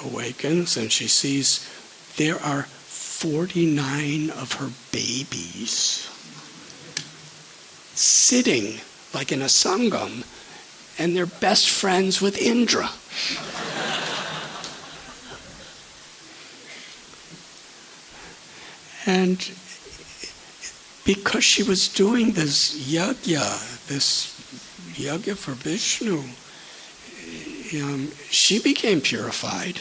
awakens, and she sees there are 49 of her babies sitting like in a sangam, and they're best friends with Indra. And because she was doing this yajna for Vishnu, she became purified.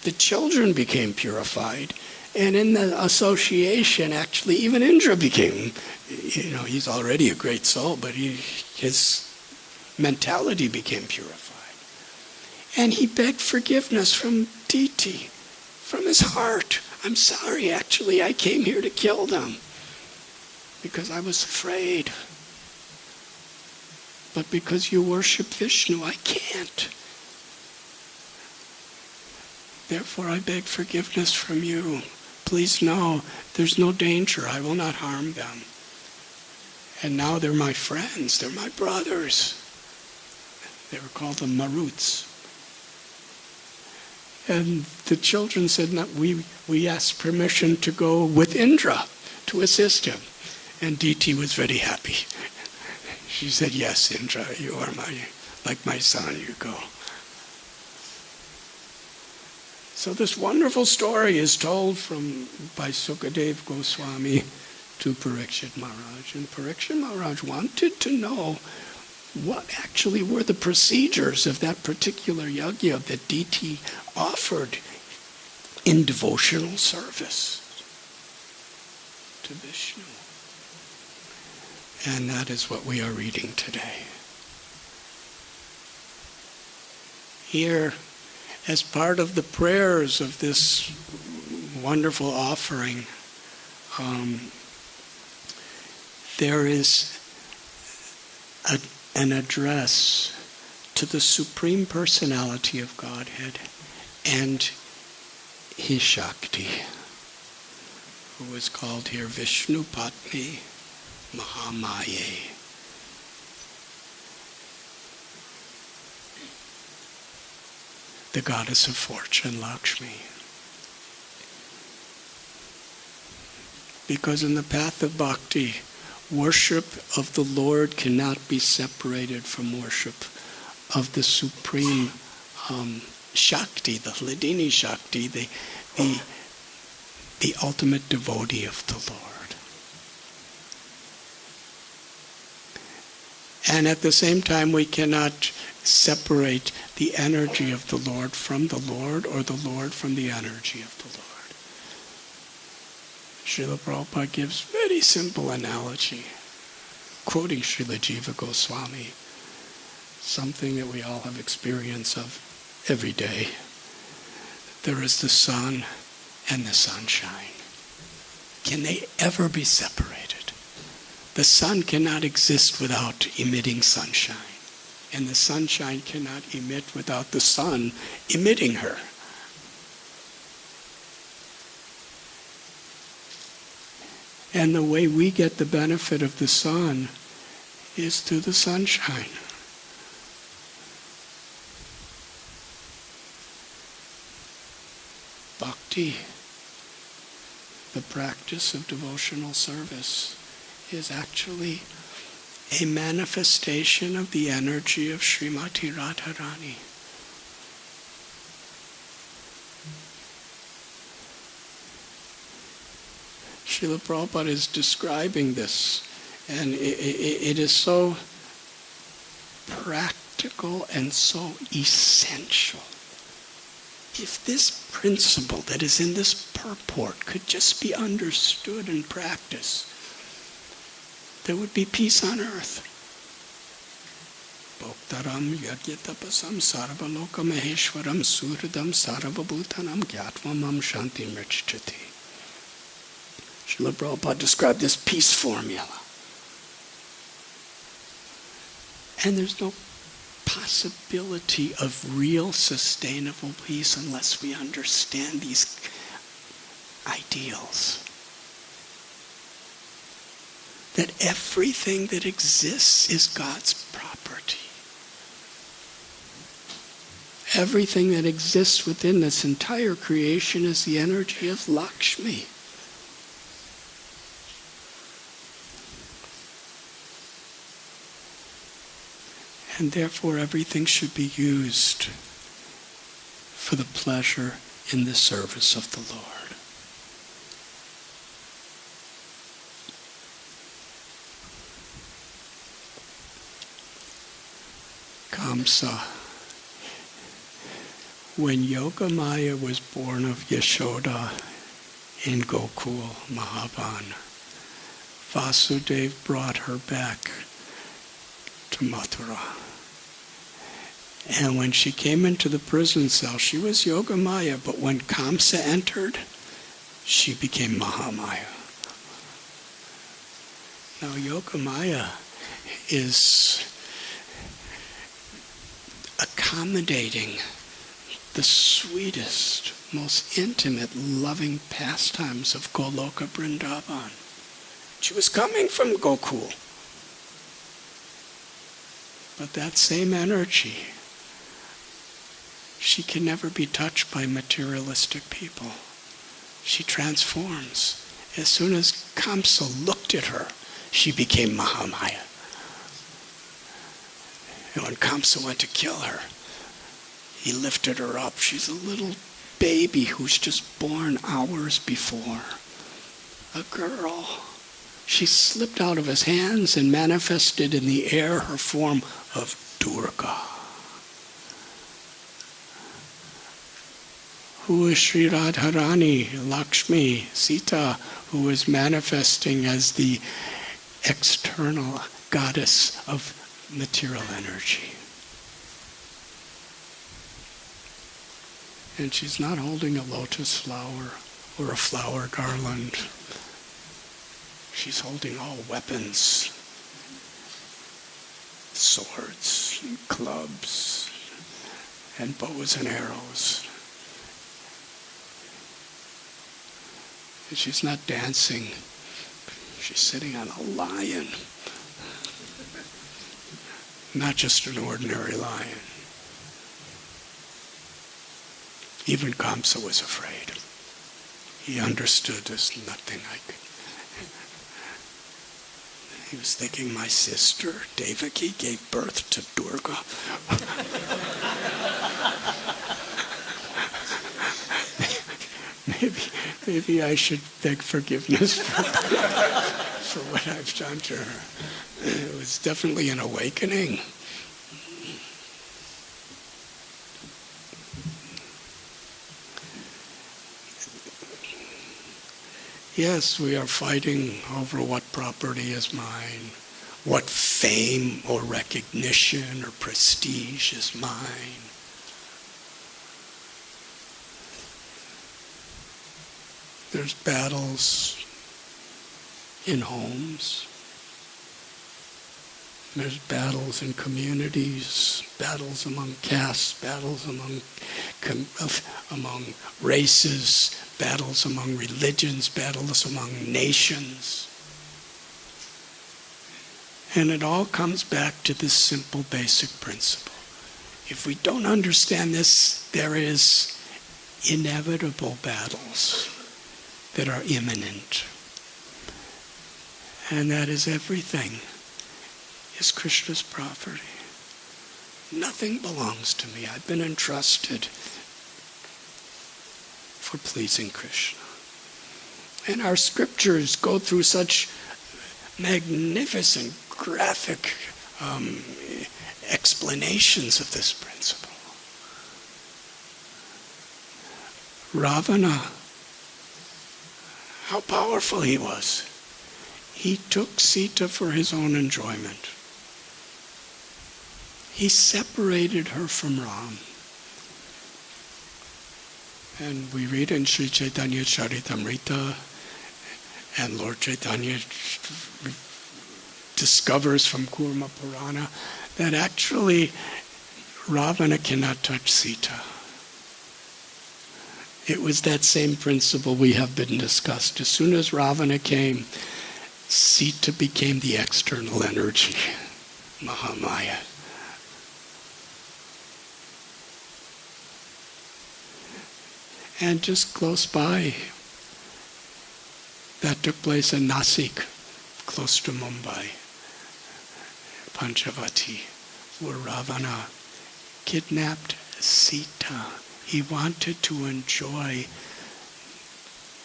The children became purified. And in the association, actually, even Indra became, he's already a great soul, but his mentality became purified. And he begged forgiveness from Diti, from his heart. I'm sorry, actually, I came here to kill them because I was afraid. But because you worship Vishnu, I can't. Therefore, I beg forgiveness from you. Please know, there's no danger. I will not harm them. And now they're my friends. They're my brothers. They were called the Maruts. And the children said, no, we asked permission to go with Indra to assist him. And Diti was very happy. She said, yes, Indra, you are like my son, you go. So this wonderful story is told by Sukadev Goswami to Parikshit Maharaj. And Parikshit Maharaj wanted to know what actually were the procedures of that particular yajna that DT offered in devotional service to Vishnu. And that is what we are reading today. Here, as part of the prayers of this wonderful offering, there is an address to the Supreme Personality of Godhead and His Shakti, who is called here Vishnu Patni Mahamaye. The goddess of fortune, Lakshmi. Because in the path of bhakti, worship of the Lord cannot be separated from worship of the Supreme Shakti, the Hladini Shakti, the ultimate devotee of the Lord. And at the same time, we cannot separate the energy of the Lord from the Lord, or the Lord from the energy of the Lord. Srila Prabhupada gives very simple analogy, quoting Srila Jiva Goswami, something that we all have experience of every day. There is the sun and the sunshine. Can they ever be separated? The sun cannot exist without emitting sunshine, and the sunshine cannot emit without the sun emitting her. And the way we get the benefit of the sun is through the sunshine. Bhakti, the practice of devotional service, is actually a manifestation of the energy of Srimati Radharani. Srila Prabhupada is describing this, and it is so practical and so essential. If this principle that is in this purport could just be understood and practiced, there would be peace on earth. Bhoktaram yagyatapasam sarvaloka maheshwaram suhridam sarvabhutanam gyatvam shanti mrichchati. Srila Prabhupada described this peace formula. And there's no possibility of real sustainable peace unless we understand these ideals. That everything that exists is God's property. Everything that exists within this entire creation is the energy of Lakshmi. And therefore everything should be used for the pleasure in the service of the Lord. Kamsa. When Yogamaya was born of Yashoda in Gokul, Mahaban, Vasudev brought her back to Mathura. And when she came into the prison cell, she was Yogamaya, but when Kamsa entered, she became Mahamaya. Now Yogamaya is accommodating the sweetest, most intimate, loving pastimes of Goloka Vrindavan. She was coming from Gokul. But that same energy, she can never be touched by materialistic people. She transforms. As soon as Kamsa looked at her, she became Mahamaya. And when Kamsa went to kill her, he lifted her up. She's a little baby who's just born hours before. A girl. she slipped out of his hands and manifested in the air her form of Durga. Who is Sri Radharani, Lakshmi, Sita, who is manifesting as the external goddess of material energy. And she's not holding a lotus flower or a flower garland. She's holding all weapons, swords, and clubs, and bows and arrows. And she's not dancing. She's sitting on a lion. Not just an ordinary lion. Even Kamsa was afraid. He understood there's nothing I could. He was thinking, my sister Devaki gave birth to Durga. Maybe I should beg forgiveness for what I've done to her. It was definitely an awakening. Yes, we are fighting over what property is mine, what fame or recognition or prestige is mine. There's battles in homes. There's battles in communities, battles among castes, battles among races, battles among religions, battles among nations. And it all comes back to this simple basic principle. If we don't understand this, there is inevitable battles that are imminent. And that is everything is Krishna's property. Nothing belongs to me. I've been entrusted for pleasing Krishna. And our scriptures go through such magnificent graphic explanations of this principle. Ravana, how powerful he was. He took Sita for his own enjoyment. He separated her from Ram. And we read in Sri Chaitanya Charitamrita, and Lord Chaitanya discovers from Kurma Purana that actually Ravana cannot touch Sita. It was that same principle we have been discussed. As soon as Ravana came, Sita became the external energy, Mahamaya. And just close by, that took place in Nasik, close to Mumbai, Panchavati, where Ravana kidnapped Sita. He wanted to enjoy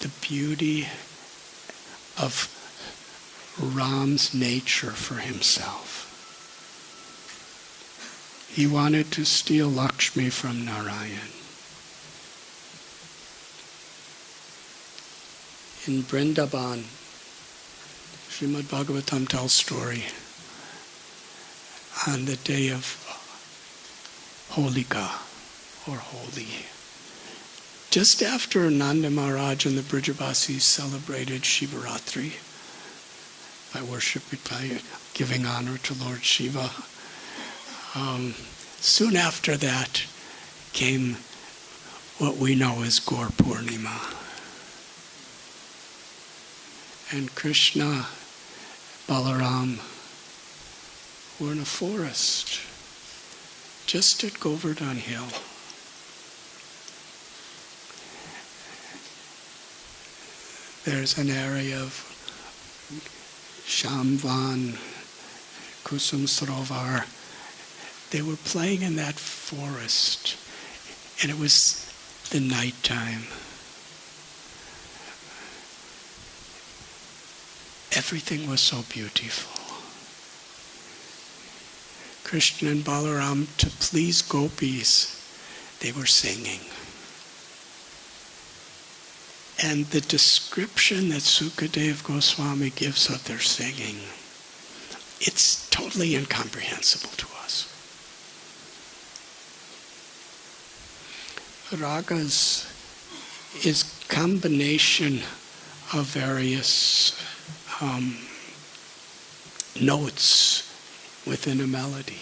the beauty of Ram's nature for himself. He wanted to steal Lakshmi from Narayan. In Vrindavan, Srimad Bhagavatam tells story on the day of Holika, or Holi. Just after Nanda Maharaj and the Brijavasis celebrated Shivaratri, by giving honor to Lord Shiva, soon after that came what we know as Gaur Purnima. And Krishna, Balaram were in a forest just at Govardhan Hill. There's an area of Shamvan, Kusum Sarovar. They were playing in that forest, and it was the nighttime. everything was so beautiful. Krishna and Balaram, to please gopis, they were singing. And the description that Sukadeva Goswami gives of their singing, it's totally incomprehensible to us. Ragas is combination of various notes within a melody.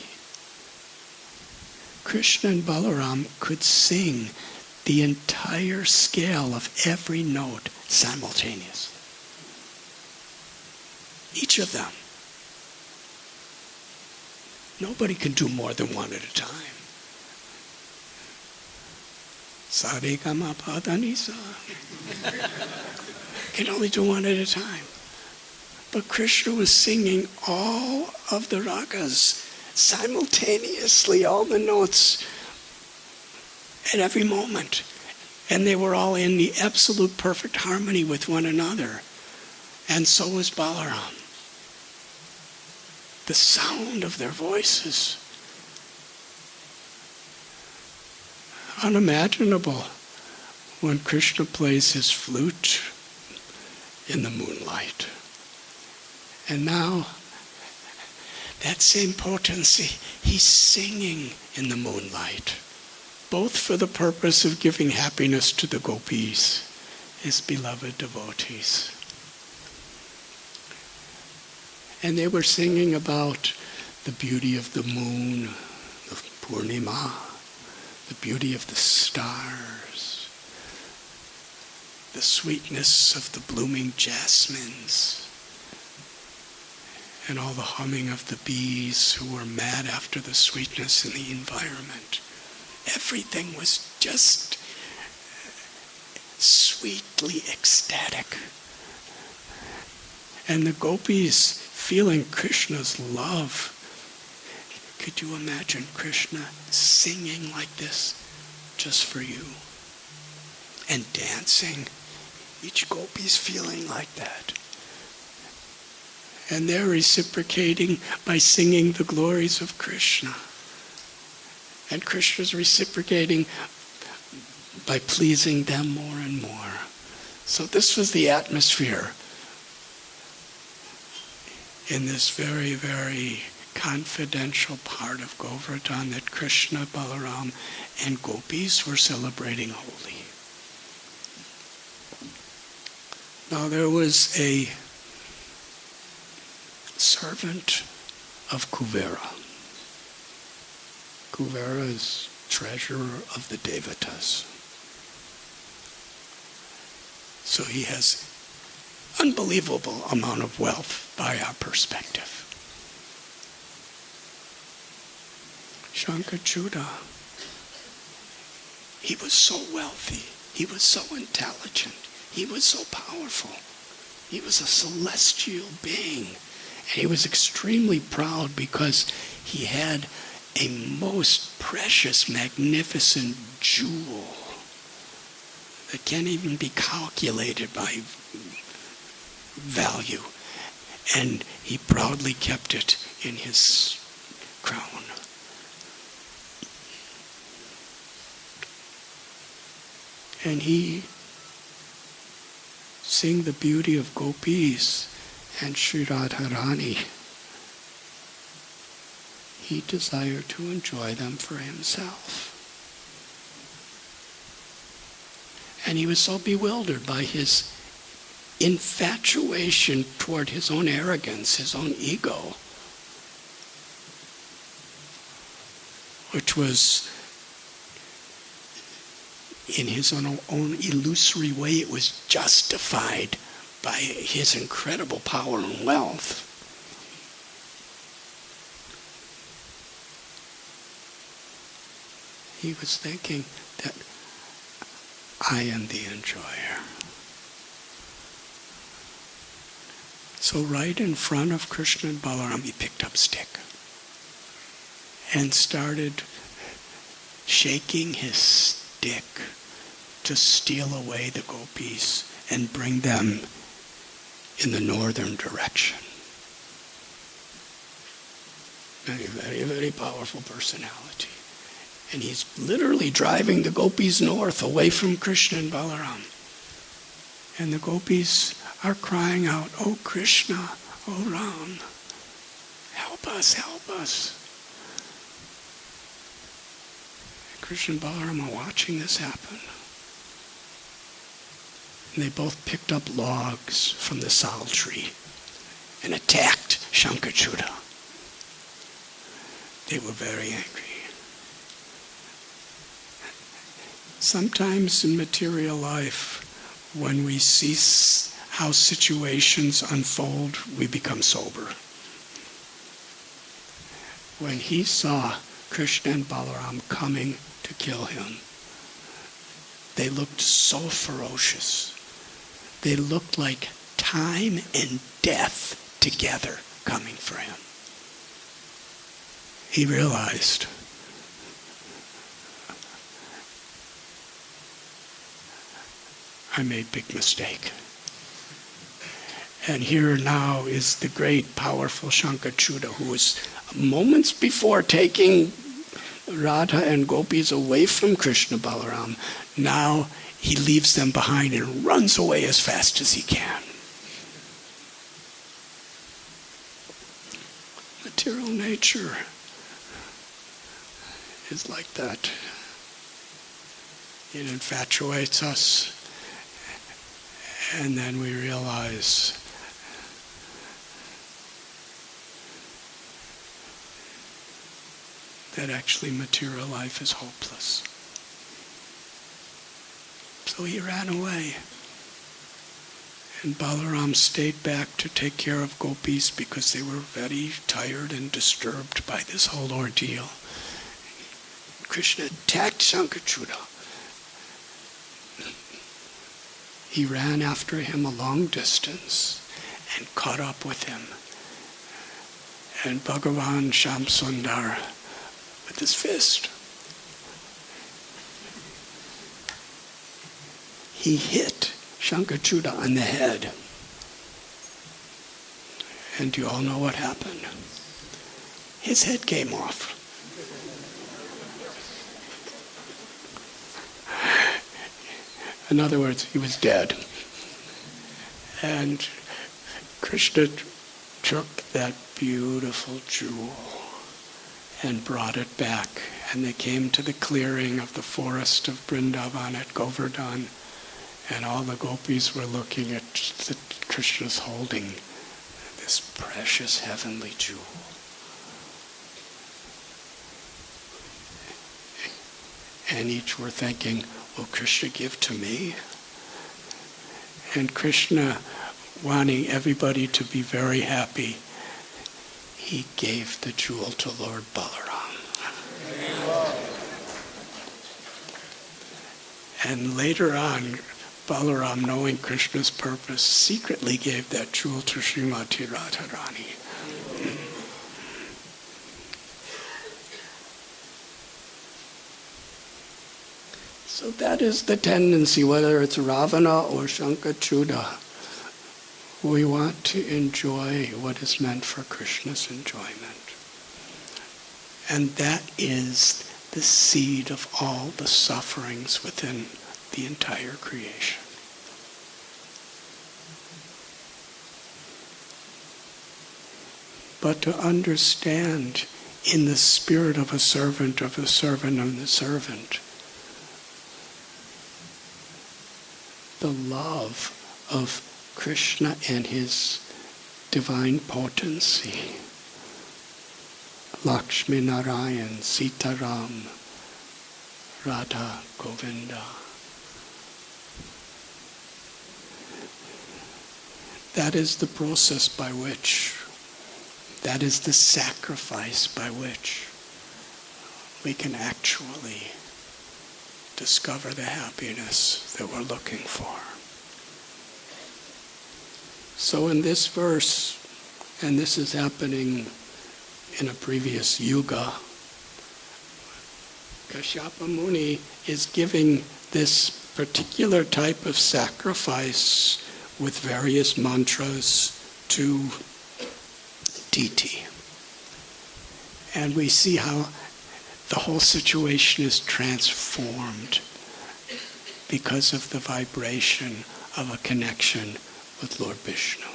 Krishna and Balaram could sing the entire scale of every note simultaneously. Each of them. Nobody can do more than one at a time. Sa-re-ga-ma-pa-da-ni-sa. Can only do one at a time. But Krishna was singing all of the ragas simultaneously, all the notes at every moment. And they were all in the absolute perfect harmony with one another. And so was Balaram. The sound of their voices, unimaginable when Krishna plays his flute in the moonlight. And now, that same potency, he's singing in the moonlight, both for the purpose of giving happiness to the gopis, his beloved devotees. And they were singing about the beauty of the moon, the Purnima, the beauty of the stars, the sweetness of the blooming jasmines, and all the humming of the bees who were mad after the sweetness in the environment. Everything was just sweetly ecstatic. And the gopis feeling Krishna's love. Could you imagine Krishna singing like this just for you? And dancing. Each gopi's feeling like that. And they're reciprocating by singing the glories of Krishna. And Krishna's reciprocating by pleasing them more and more. So this was the atmosphere in this very, very confidential part of Govardhan that Krishna, Balaram, and gopis were celebrating holy. Now there was a servant of Kuvera. Kuvera is treasurer of the Devatas. So he has unbelievable amount of wealth by our perspective. Shankachuda, he was so wealthy, he was so intelligent, he was so powerful, he was a celestial being, and he was extremely proud because he had a most precious, magnificent jewel that can't even be calculated by value. And he proudly kept it in his crown. And he seeing the beauty of gopis and Sri Radharani, he desired to enjoy them for himself. And he was so bewildered by his infatuation toward his own arrogance, his own ego, which was, in his own illusory way, it was justified by his incredible power and wealth. He was thinking that I am the enjoyer. So right in front of Krishna and Balaram, he picked up a stick and started shaking his stick to steal away the gopis and bring them in the northern direction. Very, very, very powerful personality. And he's literally driving the gopis north, away from Krishna and Balaram. And the gopis are crying out, "Oh Krishna, oh Ram, help us, help us." And Krishna and Balaram are watching this happen. And they both picked up logs from the sal tree and attacked Shankachuta. They were very angry. Sometimes in material life, when we see how situations unfold, we become sober. When he saw Krishna and Balaram coming to kill him, they looked so ferocious. They looked like time and death together coming for him. He realized, I made a big mistake. And here now is the great, powerful Shankachuta, who was moments before taking Radha and gopis away from Krishna Balaram. Now he leaves them behind and runs away as fast as he can. Material nature is like that. It infatuates us. And then we realize that actually material life is hopeless. So he ran away. And Balaram stayed back to take care of gopis because they were very tired and disturbed by this whole ordeal. Krishna attacked Shankachuta. He ran after him a long distance and caught up with him. And Bhagavan Shamsundar, with his fist, he hit Shankachuta on the head. And do you all know what happened? His head came off. In other words, he was dead. And Krishna took that beautiful jewel and brought it back. And they came to the clearing of the forest of Vrindavan at Govardhan. And all the gopis were looking at Krishna's holding this precious heavenly jewel. And each were thinking, will Krishna give to me? And Krishna, wanting everybody to be very happy, he gave the jewel to Lord Balaram. And later on, Balaram, knowing Krishna's purpose, secretly gave that jewel to Srimati Radharani. So that is the tendency, whether it's Ravana or Shankachuta. We want to enjoy what is meant for Krishna's enjoyment. And that is the seed of all the sufferings within the entire creation. But to understand in the spirit of a servant, of the servant, of the servant, the love of Krishna and his divine potency. Lakshmi Narayan, Sita Ram, Radha Govinda. That is the process by which, that is the sacrifice by which we can actually discover the happiness that we're looking for. So in this verse, and this is happening in a previous yuga, Kashyapa Muni is giving this particular type of sacrifice with various mantras to DT. And we see how the whole situation is transformed because of the vibration of a connection with Lord Vishnu.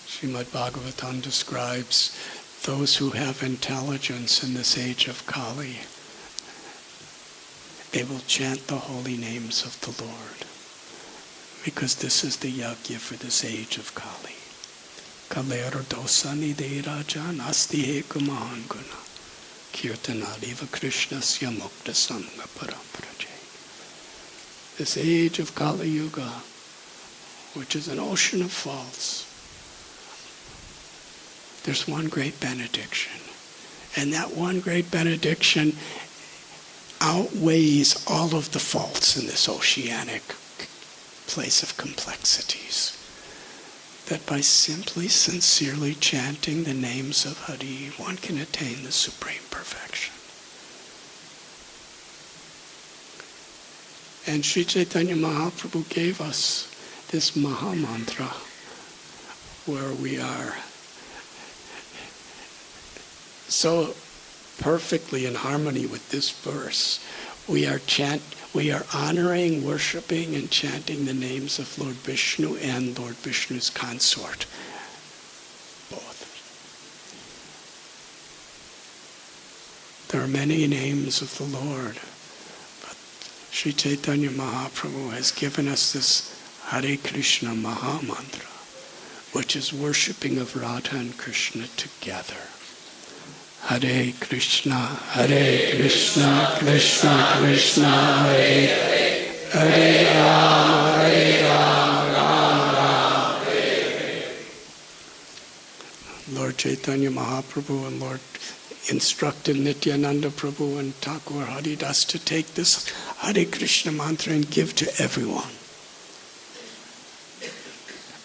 Srimad Bhagavatam describes those who have intelligence in this age of Kali. They will chant the holy names of the Lord, because this is the yajna for this age of Kali. Kalera dosani de rajan asti heka mahan guna kirtanadiva krishnasya mukta sangha paramparaje. This age of Kali Yuga, which is an ocean of faults, there's one great benediction. And that one great benediction outweighs all of the faults in this oceanic place of complexities. That by simply, sincerely chanting the names of Hari, one can attain the supreme perfection. And Sri Chaitanya Mahaprabhu gave us this Maha Mantra, where we are so perfectly in harmony with this verse. We are honoring, worshiping, and chanting the names of Lord Vishnu and Lord Vishnu's consort, both. There are many names of the Lord, but Sri Chaitanya Mahaprabhu has given us this Hare Krishna Maha Mantra, which is worshiping of Radha and Krishna together. Hare Krishna, Krishna Krishna, Hare Hare, Hare Rama, Rama, Hare Hare. Lord Chaitanya Mahaprabhu and Lord instructed Nityananda Prabhu and Thakur Haridas to take this Hare Krishna mantra and give to everyone.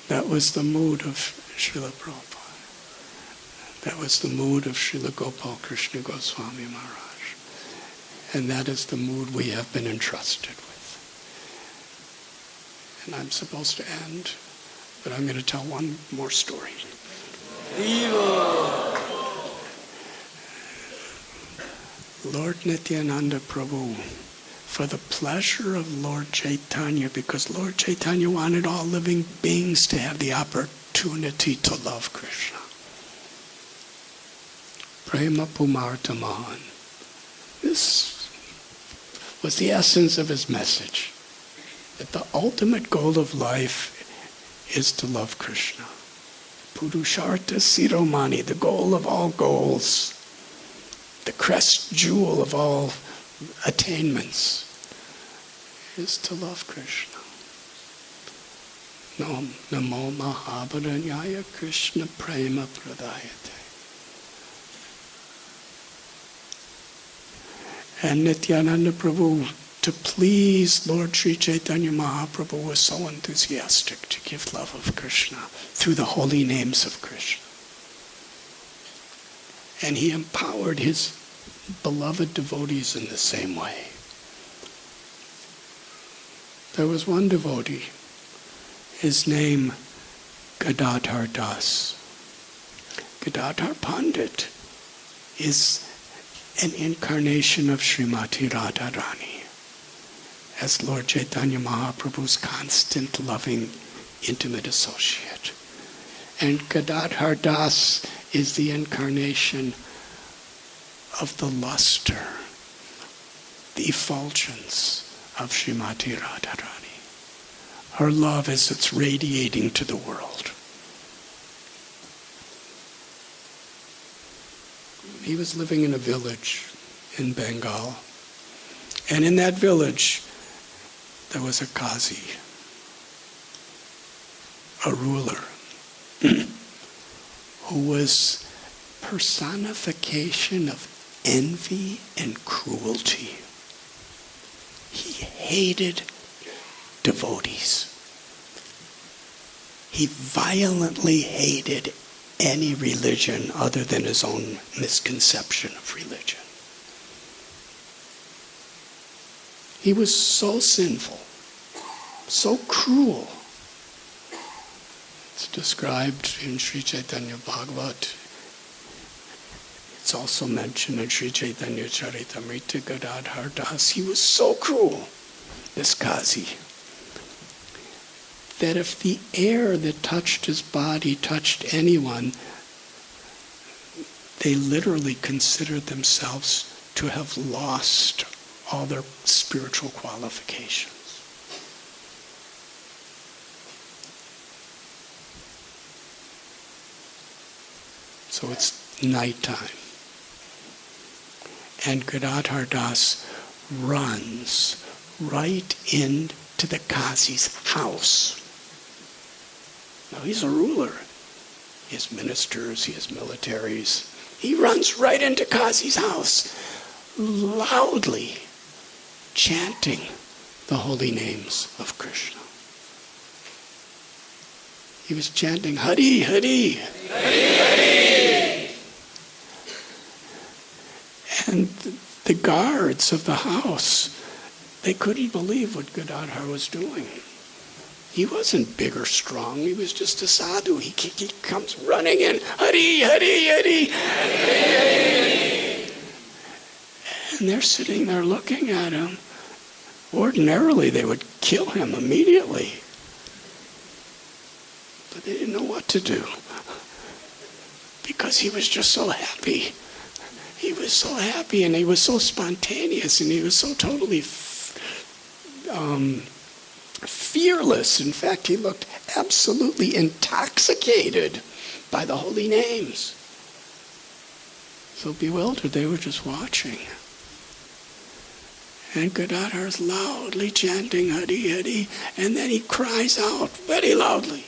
That was the mood of Srila Prabhupada. That was the mood of Srila Gopal Krishna Goswami Maharaj. And that is the mood we have been entrusted with. And I'm supposed to end, but I'm going to tell one more story. Lord Nityananda Prabhu, for the pleasure of Lord Chaitanya, because Lord Chaitanya wanted all living beings to have the opportunity to love Krishna. Prema Pumartamahan. This was the essence of his message, that the ultimate goal of life is to love Krishna. Purushartha Siromani, the goal of all goals, the crest jewel of all attainments, is to love Krishna. Namo Mahabharanyaya Krishna Prema Pradayate. And Nityananda Prabhu, to please Lord Sri Chaitanya Mahaprabhu, was so enthusiastic to give love of Krishna through the holy names of Krishna. And he empowered his beloved devotees in the same way. There was one devotee, his name Gadadhar Das. Gadadhar Pandit is an incarnation of Srimati Radharani as Lord Chaitanya Mahaprabhu's constant, loving, intimate associate. And Gadadhar Das is the incarnation of the luster, the effulgence of Srimati Radharani. Her love as it's radiating to the world. He was living in a village in Bengal. And in that village, there was a Qazi, a ruler, who was personification of envy and cruelty. He hated devotees. He violently hated any religion other than his own misconception of religion. He was so sinful, so cruel. It's described in Sri Chaitanya Bhagavatam. It's also mentioned in Sri Chaitanya Charitamrita Gadadhar Das. He was so cruel, this Kazi, that if the air that touched his body touched anyone, they literally considered themselves to have lost all their spiritual qualifications. So it's nighttime. And Gadadhar Das runs right into the Kazi's house. Now he's a ruler. He has ministers, he has militaries. He runs right into Kazi's house, loudly chanting the holy names of Krishna. He was chanting, Hari, Hari. Hari, Hari. And the guards of the house, they couldn't believe what Gadadhar was doing. He wasn't big or strong. He was just a sadhu. He comes running in, Hari, Hari, Hari. Hari, Hari. And they're sitting there looking at him. Ordinarily, they would kill him immediately. But they didn't know what to do. Because he was just so happy. He was so happy and he was so spontaneous and he was so totally fearless. In fact, he looked absolutely intoxicated by the holy names. So bewildered, they were just watching. And Gadadhar is loudly chanting Hari Hari, and then he cries out very loudly,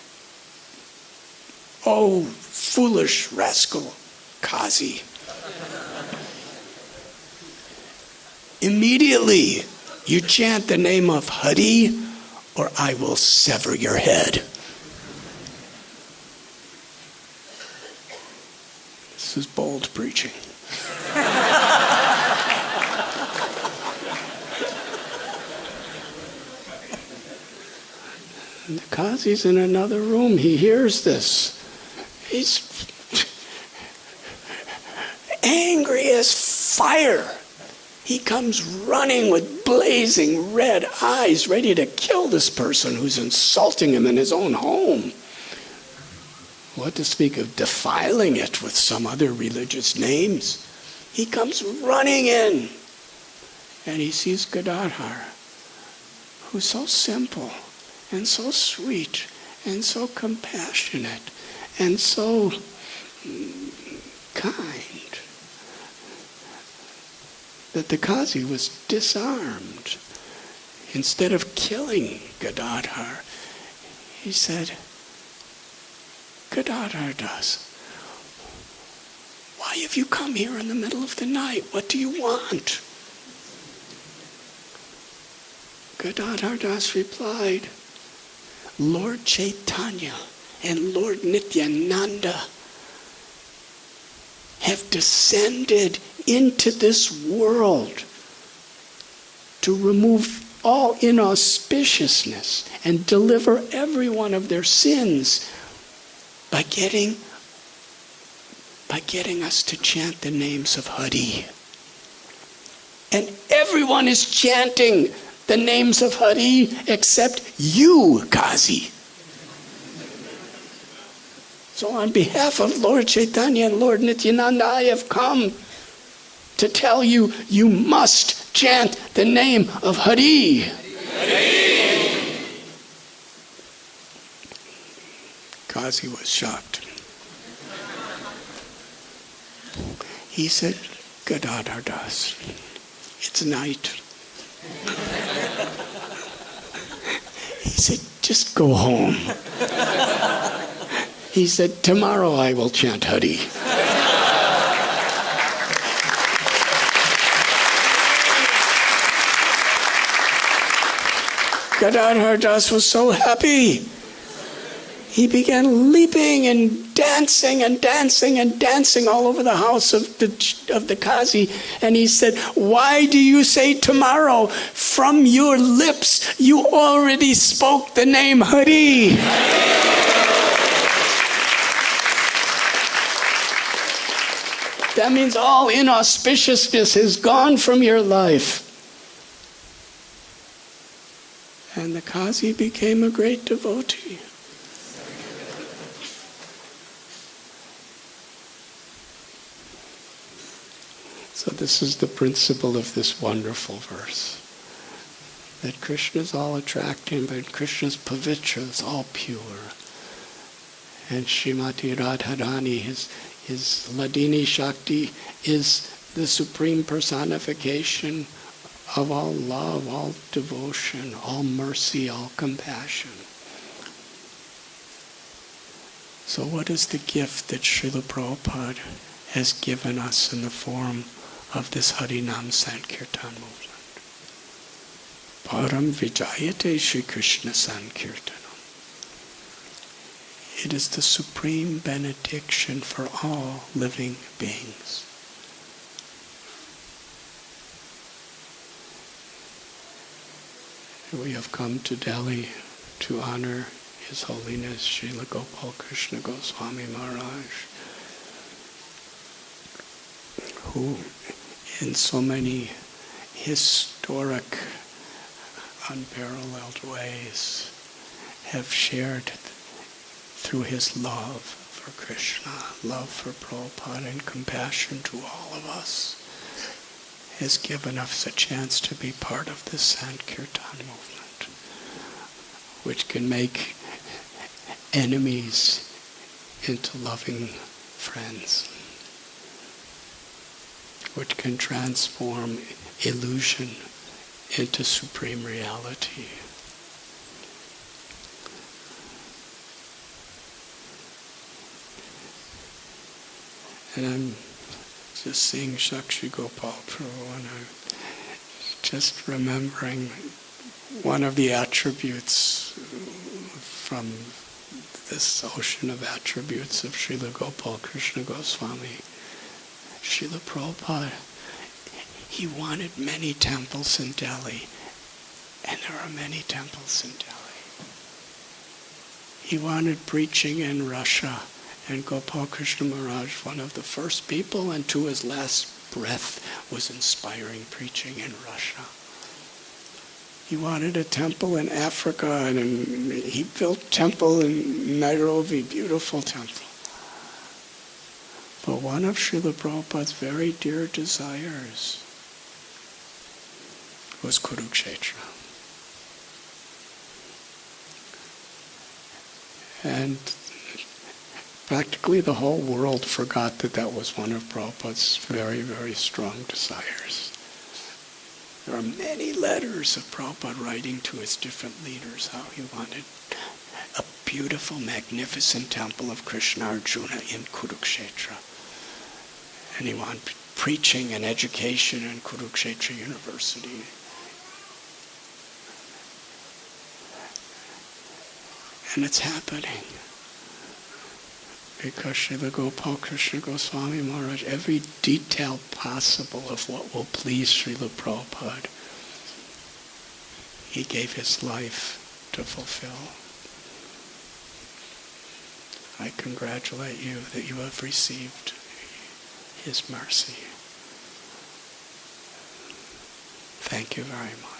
"Oh, foolish rascal, Kazi. Immediately you chant the name of Hari, or I will sever your head." This is bold preaching. And the Kazi's in another room. He hears this. He's angry as fire. He comes running with blazing red eyes, ready to kill this person who's insulting him in his own home. What to speak of defiling it with some other religious names? He comes running in, and he sees Gadadhar, who's so simple and so sweet and so compassionate and so kind, that the Kazi was disarmed. Instead of killing Gadadhar, he said, "Gadadhar Das, why have you come here in the middle of the night? What do you want?" Gadadhar Das replied, "Lord Chaitanya and Lord Nityananda have descended into this world to remove all inauspiciousness and deliver everyone of their sins by getting us to chant the names of Hari. And everyone is chanting the names of Hari except you, Kazi. So on behalf of Lord Chaitanya and Lord Nityananda, I have come to tell you, you must chant the name of Hari." Hari. Kazi was shocked. He said, "Gadadhar Das, it's night." He said, "Just go home." He said, "Tomorrow I will chant Hari." Gadadhar Das was so happy. He began leaping and dancing and dancing and dancing all over the house of the Qazi. And he said, why do you say tomorrow? From your lips, you already spoke the name Hari. That means all inauspiciousness is gone from your life. And the Qazi became a great devotee. So this is the principle of this wonderful verse. That Krishna is all attractive, but Krishna's pavitra is all pure. And Srimati Radharani, his Ladini Shakti, is the supreme personification of all love, all devotion, all mercy, all compassion. So what is the gift that Srila Prabhupada has given us in the form of this Harinam Sankirtan movement? Param Vijayate Shri Krishna Sankirtanam. It is the supreme benediction for all living beings. We have come to Delhi to honor His Holiness Srila Gopal Krishna Goswami Maharaj, who in so many historic, unparalleled ways have shared through his love for Krishna, love for Prabhupada, and compassion to all of us, has given us a chance to be part of this Sankirtan movement, which can make enemies into loving friends, which can transform illusion into supreme reality. And I'm just seeing Shakshi Gopal Prabhu, and I'm just remembering one of the attributes from this ocean of attributes of Srila Gopal Krishna Goswami. Srila Prabhupada, he wanted many temples in Delhi, and there are many temples in Delhi. He wanted preaching in Russia, and Gopal Krishna Maharaj, one of the first people, and to his last breath, was inspiring preaching in Russia. He wanted a temple in Africa, and he built a temple in Nairobi, beautiful temple. But one of Srila Prabhupada's very dear desires was Kurukshetra. And practically the whole world forgot that that was one of Prabhupada's very, very strong desires. There are many letters of Prabhupada writing to his different leaders how he wanted a beautiful, magnificent temple of Krishna Arjuna in Kurukshetra. And he wanted preaching and education in Kurukshetra University. And it's happening. Because Srila Gopal Krishna Goswami Maharaj, every detail possible of what will please Srila Prabhupada, he gave his life to fulfill. I congratulate you that you have received his mercy. Thank you very much.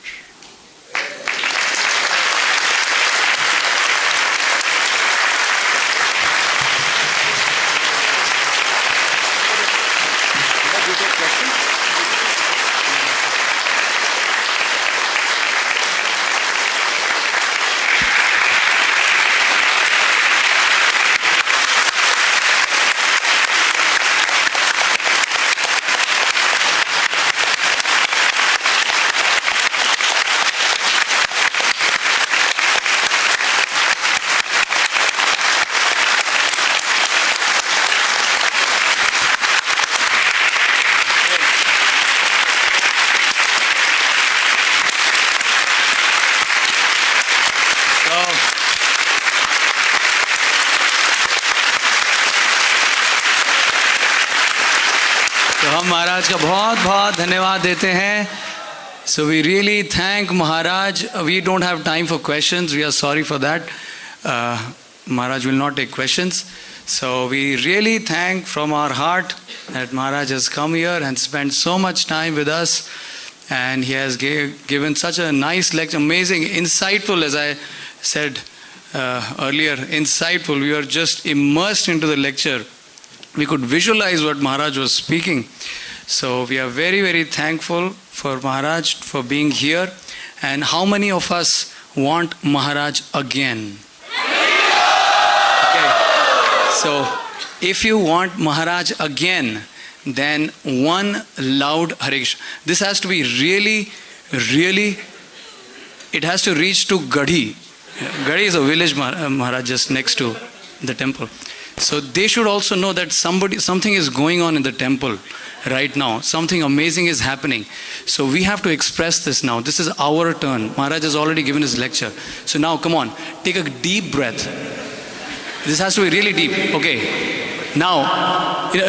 महाराज का बहुत बहुत धन्यवाद देते हैं. So we really thank Maharaj. We don't have time for questions. We are sorry for that. Maharaj will not take questions. So we really thank from our heart that Maharaj has come here and spent so much time with us. And he has given such a nice lecture, amazing, insightful, as I said earlier, insightful. We were just immersed into the lecture. We could visualize what Maharaj was speaking. So we are very, very thankful for Maharaj for being here. And how many of us want Maharaj again? Okay. So if you want Maharaj again, then one loud Hare Krishna. This has to be really, really, it has to reach to Gadhi. Gadhi is a village, Maharaj, just next to the temple. So they should also know that something is going on in the temple right now. Something amazing is happening. So we have to express this now. This is our turn. Maharaj has already given his lecture. So now, come on, take a deep breath. This has to be really deep. Okay. Now,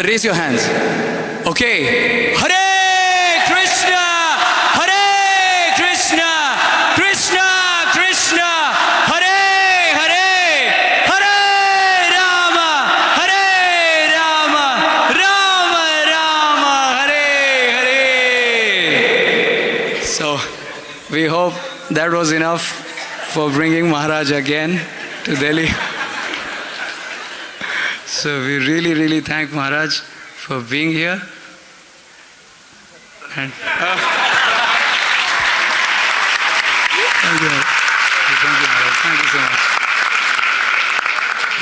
raise your hands. Okay. Hare Krishna, Hare Krishna, Krishna Krishna, Hare Hare, Hare Rama, Hare Rama, Rama Rama, Hare Hare. So, we hope that was enough for bringing Maharaj again to Delhi. So we really, really thank Maharaj for being here. And thank you, Maharaj. Thank you so much.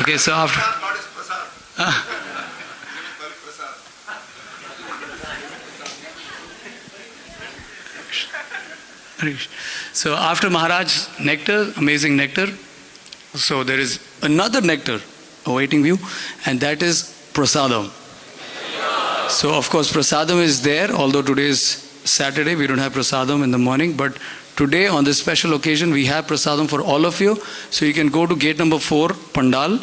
Okay, so after. So after Maharaj's nectar, amazing nectar, so there is another nectar awaiting you, and that is prasadam. So of course prasadam is there, although today is Saturday, we don't have prasadam in the morning, but today on this special occasion we have prasadam for all of you. So you can go to gate number 4, Pandal,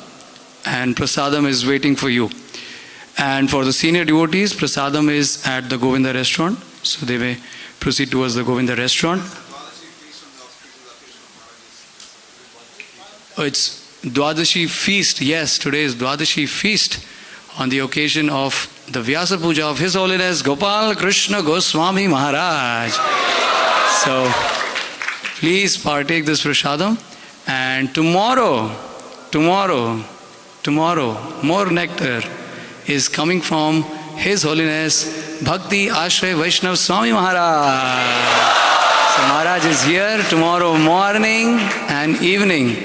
and prasadam is waiting for you. And for the senior devotees, prasadam is at the Govinda restaurant, so they may proceed towards the Govinda restaurant. It's Dwadashi feast. Yes, today is Dwadashi feast on the occasion of the Vyasa Puja of His Holiness Gopal Krishna Goswami Maharaj. So please partake this prasadam, and tomorrow more nectar is coming from His Holiness Bhakti Ashray Vaishnav Swami Maharaj. So Maharaj is here tomorrow morning and evening.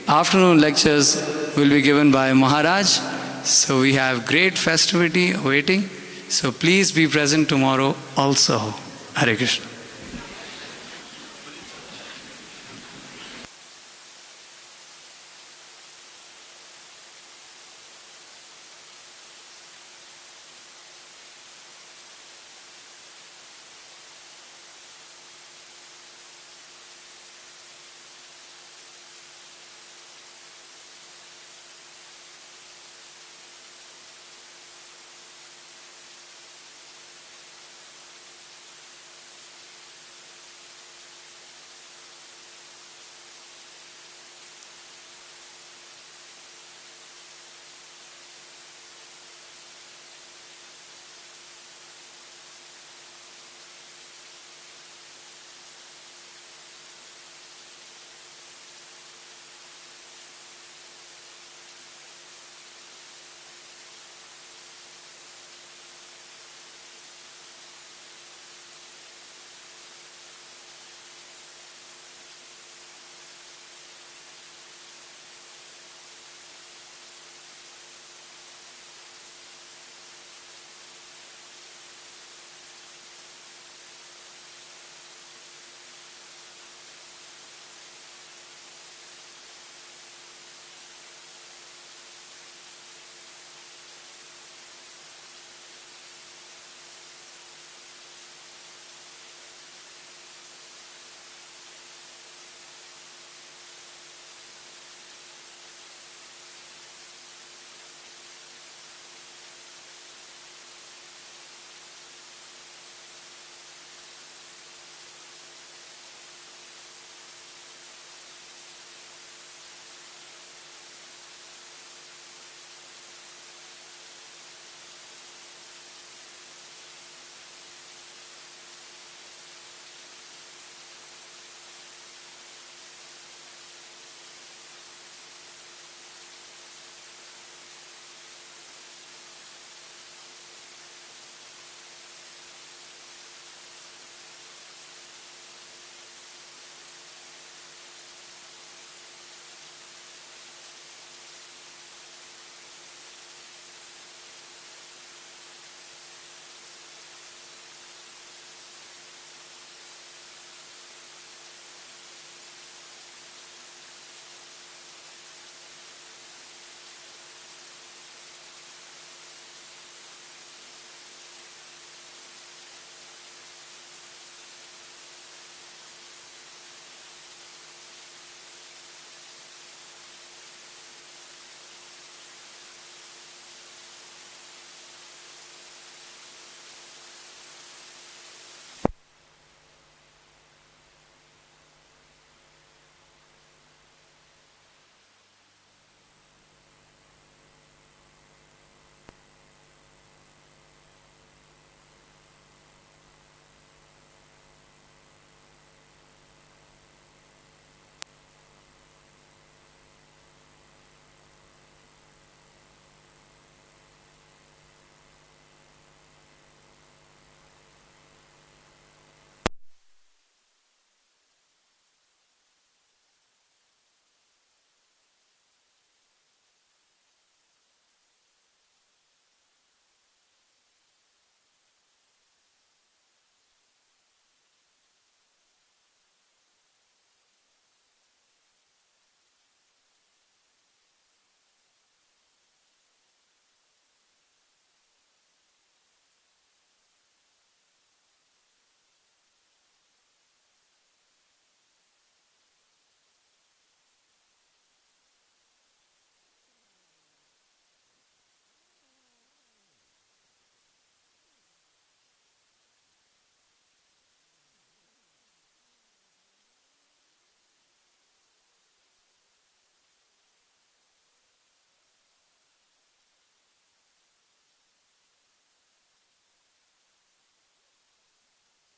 Afternoon lectures will be given by Maharaj. So we have great festivity awaiting. So please be present tomorrow also. Hare Krishna.